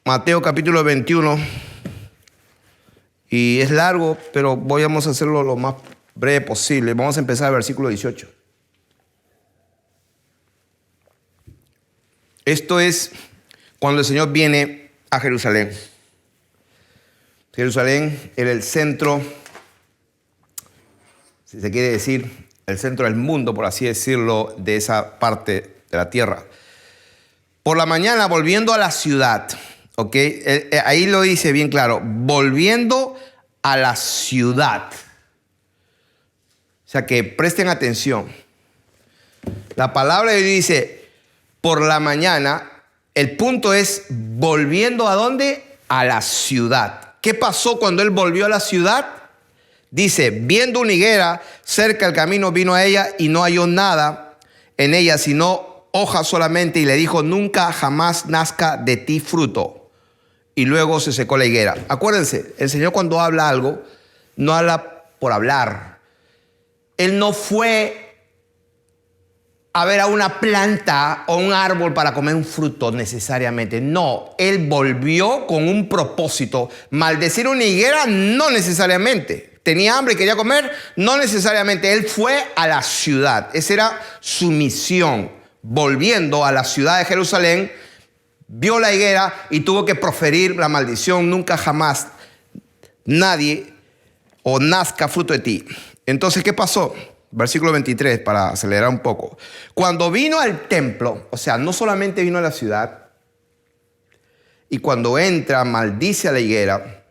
Mateo capítulo 21. Y es largo, pero vamos a hacerlo lo más breve posible. Vamos a empezar el versículo 18. Esto es cuando el Señor viene a Jerusalén. Jerusalén era el centro, si se quiere decir, el centro del mundo, por así decirlo, de esa parte de la tierra. Por la mañana, volviendo a la ciudad, ¿ok? Ahí lo dice bien claro, volviendo a la ciudad. O sea que presten atención. La palabra de Dios dice, por la mañana, el punto es volviendo ¿a dónde? A la ciudad. ¿Qué pasó cuando él volvió a la ciudad? Dice, viendo una higuera cerca del camino, vino a ella y no halló nada en ella, sino hojas solamente, y le dijo, nunca jamás nazca de ti fruto. Y luego se secó la higuera. Acuérdense, el Señor cuando habla algo, no habla por hablar. Él no fue a ver a una planta o un árbol para comer un fruto necesariamente. No, él volvió con un propósito. Maldecir una higuera, no necesariamente. ¿Tenía hambre y quería comer? No necesariamente. Él fue a la ciudad. Esa era su misión. Volviendo a la ciudad de Jerusalén, vio la higuera y tuvo que proferir la maldición. Nunca jamás nadie o nazca fruto de ti. Entonces, ¿qué pasó? Versículo 23, para acelerar un poco. Cuando vino al templo, o sea, no solamente vino a la ciudad, y cuando entra maldice a la higuera,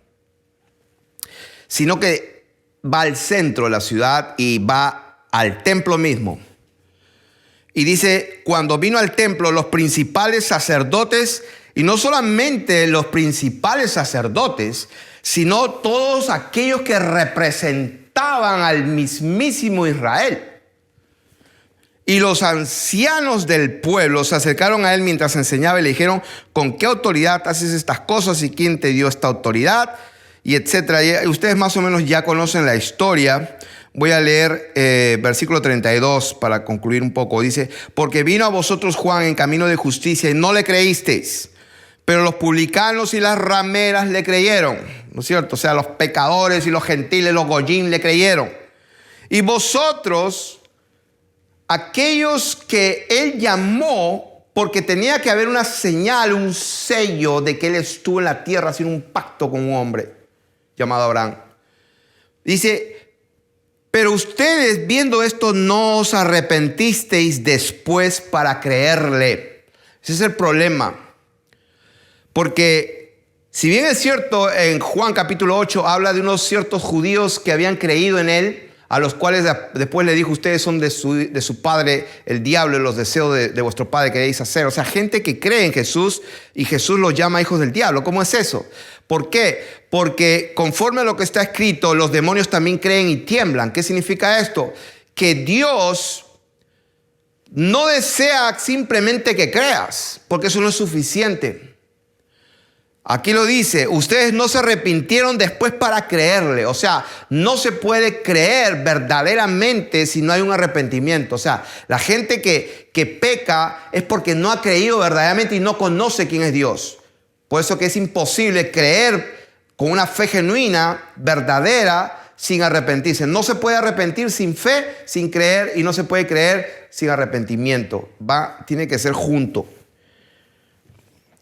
sino que va al centro de la ciudad y va al templo mismo. Y dice, cuando vino al templo, los principales sacerdotes, y no solamente los principales sacerdotes, sino todos aquellos que representaban al mismísimo Israel. Y los ancianos del pueblo se acercaron a él mientras enseñaba y le dijeron: ¿con qué autoridad haces estas cosas y quién te dio esta autoridad? Y etcétera. Y ustedes más o menos ya conocen la historia. Voy a leer versículo 32 para concluir un poco. Dice: porque vino a vosotros Juan en camino de justicia y no le creísteis, pero los publicanos y las rameras le creyeron. ¿No es cierto? O sea, los pecadores y los gentiles, los goyín le creyeron. Y vosotros, aquellos que él llamó, porque tenía que haber una señal, un sello de que él estuvo en la tierra haciendo un pacto con un hombre llamado Abraham. Dice: pero ustedes viendo esto no os arrepentisteis después para creerle. Ese es el problema. Porque si bien es cierto, en Juan capítulo 8 habla de unos ciertos judíos que habían creído en él, a los cuales después le dijo: ustedes son de su padre el diablo y los deseos de vuestro padre queréis hacer. O sea, gente que cree en Jesús y Jesús los llama hijos del diablo. ¿Cómo es eso? ¿Por qué? Porque conforme a lo que está escrito, los demonios también creen y tiemblan. ¿Qué significa esto? Que Dios no desea simplemente que creas, porque eso no es suficiente. Aquí lo dice: ustedes no se arrepintieron después para creerle. O sea, no se puede creer verdaderamente si no hay un arrepentimiento. O sea, la gente que peca es porque no ha creído verdaderamente y no conoce quién es Dios. Por eso que es imposible creer con una fe genuina, verdadera, sin arrepentirse. No se puede arrepentir sin fe, sin creer, y no se puede creer sin arrepentimiento. Tiene que ser junto.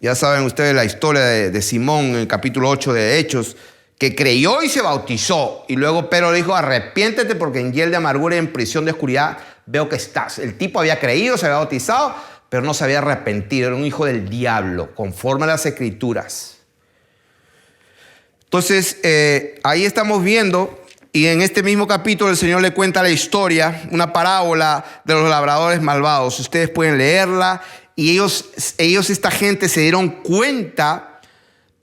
Ya saben ustedes la historia de Simón en el capítulo 8 de Hechos, que creyó y se bautizó. Y luego Pedro le dijo: arrepiéntete, porque en hiel de amargura y en prisión de oscuridad veo que estás. El tipo había creído, se había bautizado, pero no se había arrepentido. Era un hijo del diablo, conforme a las Escrituras. Entonces, ahí estamos viendo, y en este mismo capítulo el Señor le cuenta la historia, una parábola de los labradores malvados. Ustedes pueden leerla. Y ellos, esta gente, se dieron cuenta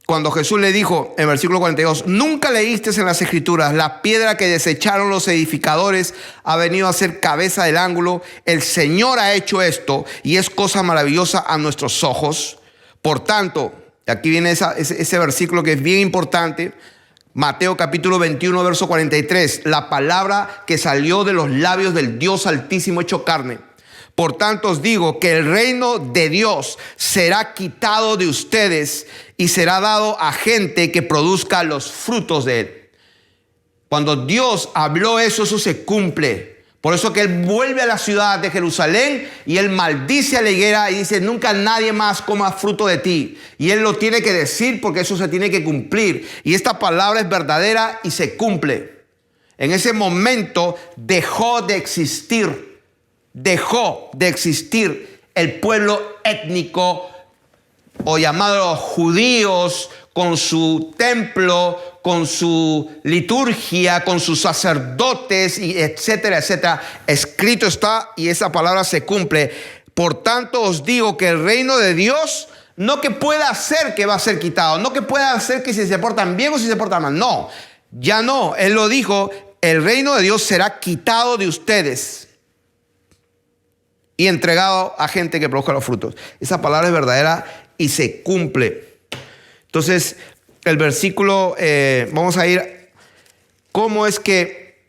cuando Jesús le dijo en versículo 42: nunca leíste en las Escrituras, la piedra que desecharon los edificadores ha venido a ser cabeza del ángulo. El Señor ha hecho esto y es cosa maravillosa a nuestros ojos. Por tanto, aquí viene ese versículo que es bien importante. Mateo capítulo 21, verso 43. La palabra que salió de los labios del Dios Altísimo hecho carne. Por tanto os digo que el reino de Dios será quitado de ustedes y será dado a gente que produzca los frutos de él. Cuando Dios habló eso se cumple. Por eso que él vuelve a la ciudad de Jerusalén y él maldice a la higuera y dice: nunca nadie más coma fruto de ti. Y él lo tiene que decir porque eso se tiene que cumplir. Y esta palabra es verdadera y se cumple. En ese momento dejó de existir el pueblo étnico o llamado judíos, con su templo, con su liturgia, con sus sacerdotes, y etcétera, etcétera. Escrito está y esa palabra se cumple. Por tanto os digo que el reino de Dios, no que pueda ser que va a ser quitado, no que pueda ser que si se portan bien o si se portan mal. No, ya no. Él lo dijo: el reino de Dios será quitado de ustedes y entregado a gente que produzca los frutos. Esa palabra es verdadera y se cumple. Entonces, el versículo, vamos a ir, cómo es que,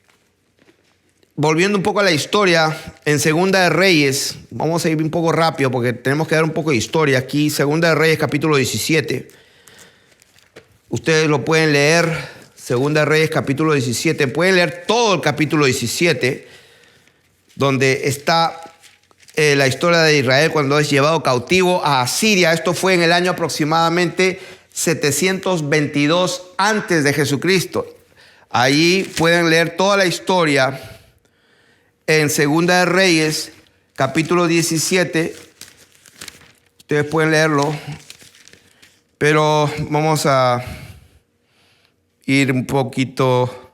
volviendo un poco a la historia, en Segunda de Reyes, vamos a ir un poco rápido porque tenemos que dar un poco de historia aquí. Segunda de Reyes, capítulo 17. Ustedes lo pueden leer, Segunda de Reyes, capítulo 17. Pueden leer todo el capítulo 17, donde está la historia de Israel cuando es llevado cautivo a Asiria. Esto fue en el año aproximadamente 722 antes de Jesucristo. Allí pueden leer toda la historia en Segunda de Reyes, capítulo 17. Ustedes pueden leerlo, pero vamos a ir un poquito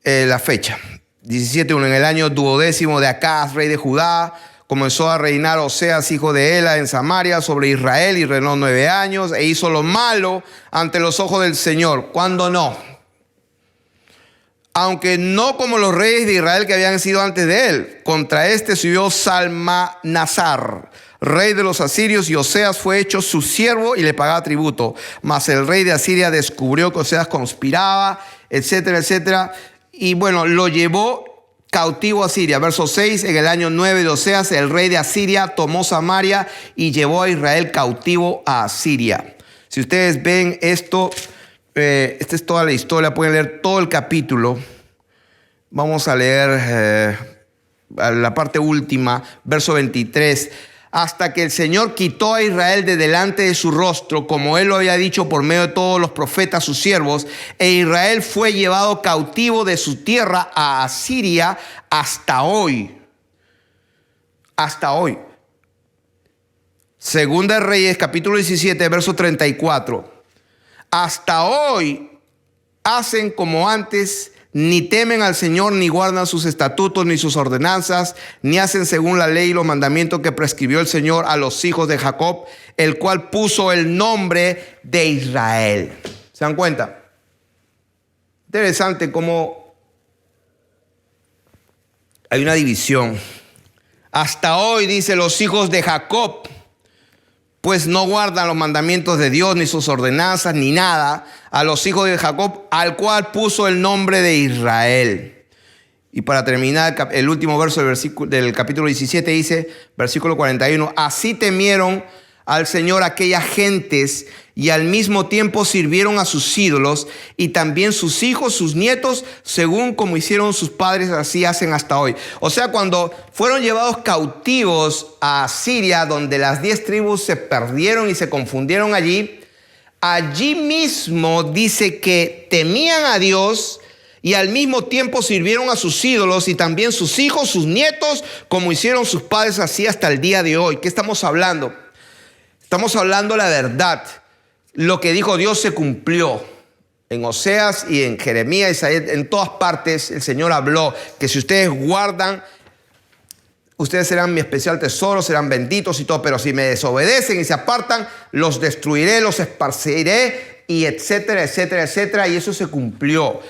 la fecha. 17:1. En el año 12º de Acaz, rey de Judá, comenzó a reinar Oseas, hijo de Ela, en Samaria, sobre Israel, y reinó 9 años, e hizo lo malo ante los ojos del Señor. ¿Cuándo no? aunque no como los reyes de Israel que habían sido antes de él. Contra este subió Salmanasar, rey de los asirios, y Oseas fue hecho su siervo y le pagaba tributo. Mas el rey de Asiria descubrió que Oseas conspiraba, etcétera, etcétera. Y bueno, lo llevó cautivo a Siria. Verso 6, en el año 9 de Oseas, el rey de Asiria tomó Samaria y llevó a Israel cautivo a Asiria. Si ustedes ven esto, esta es toda la historia, pueden leer todo el capítulo. Vamos a leer la parte última, verso 23. Hasta que el Señor quitó a Israel de delante de su rostro, como él lo había dicho por medio de todos los profetas, sus siervos, e Israel fue llevado cautivo de su tierra a Asiria hasta hoy. Hasta hoy. Segunda de Reyes, capítulo 17, verso 34. Hasta hoy hacen como antes, ni temen al Señor, ni guardan sus estatutos, ni sus ordenanzas, ni hacen según la ley y los mandamientos que prescribió el Señor a los hijos de Jacob, el cual puso el nombre de Israel. ¿Se dan cuenta? Interesante cómo hay una división. Hasta hoy, dice, los hijos de Jacob, pues no guardan los mandamientos de Dios, ni sus ordenanzas, ni nada, a los hijos de Jacob, al cual puso el nombre de Israel. Y para terminar, el último verso del capítulo 17 dice, versículo 41, así temieron al Señor aquellas gentes y al mismo tiempo sirvieron a sus ídolos, y también sus hijos, sus nietos, según como hicieron sus padres, así hacen hasta hoy. O sea, cuando fueron llevados cautivos a Siria, donde las 10 tribus se perdieron y se confundieron allí mismo dice que temían a Dios y al mismo tiempo sirvieron a sus ídolos, y también sus hijos, sus nietos, como hicieron sus padres, así hasta el día de hoy. ¿Qué estamos hablando? Estamos hablando la verdad. Lo que dijo Dios se cumplió. En Oseas y en Jeremías, Isaías, en todas partes el Señor habló que si ustedes guardan, ustedes serán mi especial tesoro, serán benditos y todo, pero si me desobedecen y se apartan, los destruiré, los esparciré, y etcétera, etcétera, etcétera. Y eso se cumplió.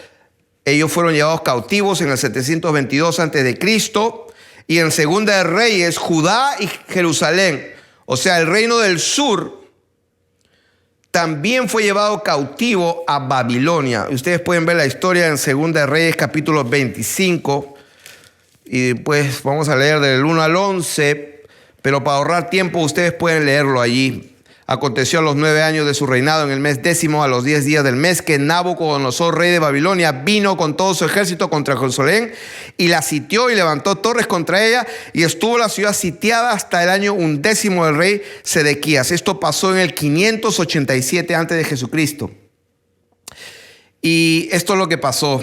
Ellos fueron llevados cautivos en el 722 a.C. y en Segunda de Reyes, Judá y Jerusalén, o sea, el reino del sur, también fue llevado cautivo a Babilonia. Ustedes pueden ver la historia en Segunda de Reyes, capítulo 25. Y pues vamos a leer del 1 al 11. Pero para ahorrar tiempo, ustedes pueden leerlo allí. Aconteció a los 9 años de su reinado, en el mes 10º, a los 10 días del mes, que Nabucodonosor, rey de Babilonia, vino con todo su ejército contra Jerusalén y la sitió y levantó torres contra ella, y estuvo la ciudad sitiada hasta el año 11 del rey Sedequías. Esto pasó en el 587 antes de Jesucristo. Y esto es lo que pasó.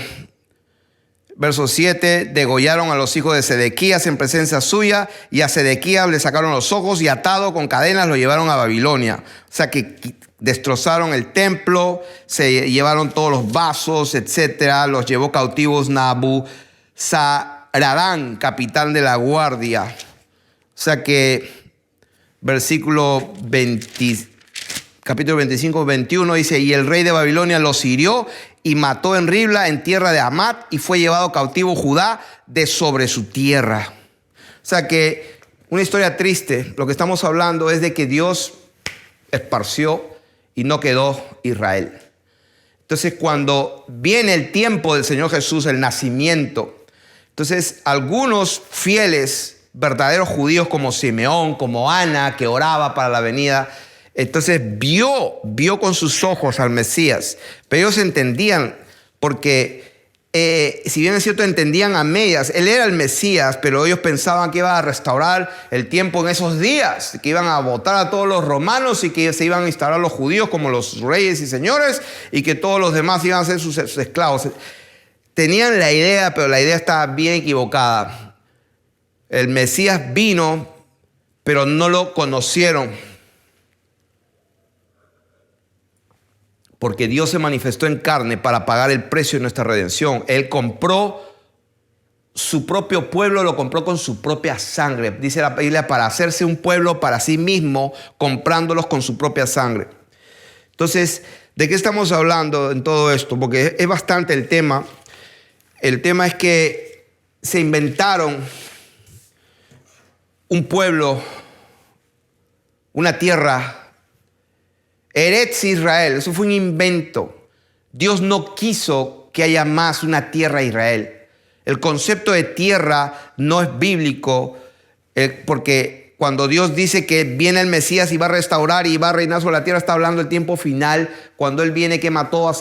Verso 7, degollaron a los hijos de Sedequías en presencia suya, y a Sedequías le sacaron los ojos, y atado con cadenas lo llevaron a Babilonia. O sea que destrozaron el templo, se llevaron todos los vasos, etcétera. Los llevó cautivos Nabuzaradán, capitán de la guardia. O sea que versículo 20, capítulo 25, 21 dice, y el rey de Babilonia los hirió y mató en Ribla, en tierra de Hamat, y fue llevado cautivo Judá de sobre su tierra. O sea que una historia triste. Lo que estamos hablando es de que Dios esparció y no quedó Israel. Entonces, cuando viene el tiempo del Señor Jesús, el nacimiento, entonces algunos fieles, verdaderos judíos como Simeón, como Ana, que oraba para la venida, entonces vio con sus ojos al Mesías. Pero ellos entendían, porque si bien es cierto, entendían a medias. Él era el Mesías, pero ellos pensaban que iba a restaurar el tiempo en esos días, que iban a votar a todos los romanos y que se iban a instaurar los judíos como los reyes y señores, y que todos los demás iban a ser sus esclavos. Tenían la idea, pero la idea estaba bien equivocada. El Mesías vino, pero no lo conocieron. Porque Dios se manifestó en carne para pagar el precio de nuestra redención. Él compró su propio pueblo, lo compró con su propia sangre. Dice la Biblia, para hacerse un pueblo para sí mismo, comprándolos con su propia sangre. Entonces, ¿de qué estamos hablando en todo esto? Porque es bastante el tema. El tema es que se inventaron un pueblo, una tierra, Eretz Israel. Eso fue un invento. Dios no quiso que haya más una tierra Israel. El concepto de tierra no es bíblico, porque cuando Dios dice que viene el Mesías y va a restaurar y va a reinar sobre la tierra, está hablando del tiempo final. Cuando Él viene, quema todo,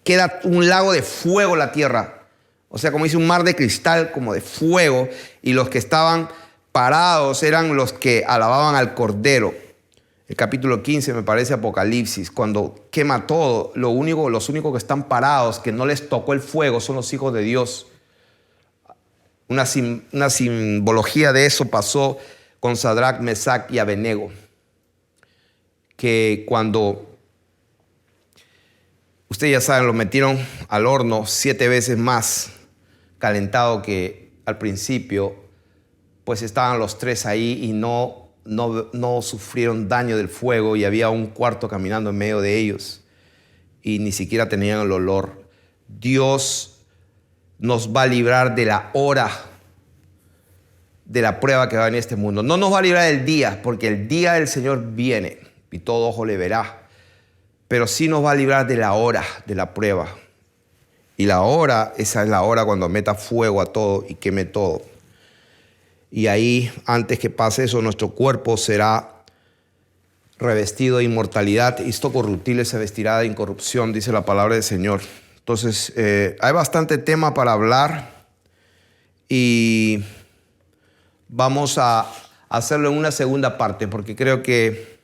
queda un lago de fuego la tierra. O sea, como dice, un mar de cristal, como de fuego. Y los que estaban parados eran los que alababan al Cordero. El capítulo 15 me parece Apocalipsis, cuando quema todo, los únicos que están parados, que no les tocó el fuego, son los hijos de Dios. Una simbología de eso pasó con Sadrach, Mesach y Abednego, que cuando, ustedes ya saben, lo metieron al horno 7 veces más calentado que al principio, pues estaban los 3 ahí y no sufrieron daño del fuego, y había un cuarto caminando en medio de ellos y ni siquiera tenían el olor. Dios nos va a librar de la hora de la prueba que va en este mundo. No nos va a librar del día, porque el día del Señor viene y todo ojo le verá, pero sí nos va a librar de la hora de la prueba. Y la hora, esa es la hora cuando meta fuego a todo y queme todo. Y ahí, antes que pase eso, nuestro cuerpo será revestido de inmortalidad, y esto corruptible se vestirá de incorrupción, dice la palabra del Señor. Entonces, hay bastante tema para hablar y vamos a hacerlo en una segunda parte, porque creo que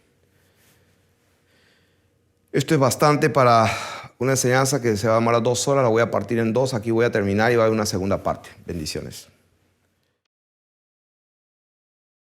esto es bastante para una enseñanza que se va a demorar 2 horas. La voy a partir en 2, aquí voy a terminar y va a haber una segunda parte. Bendiciones.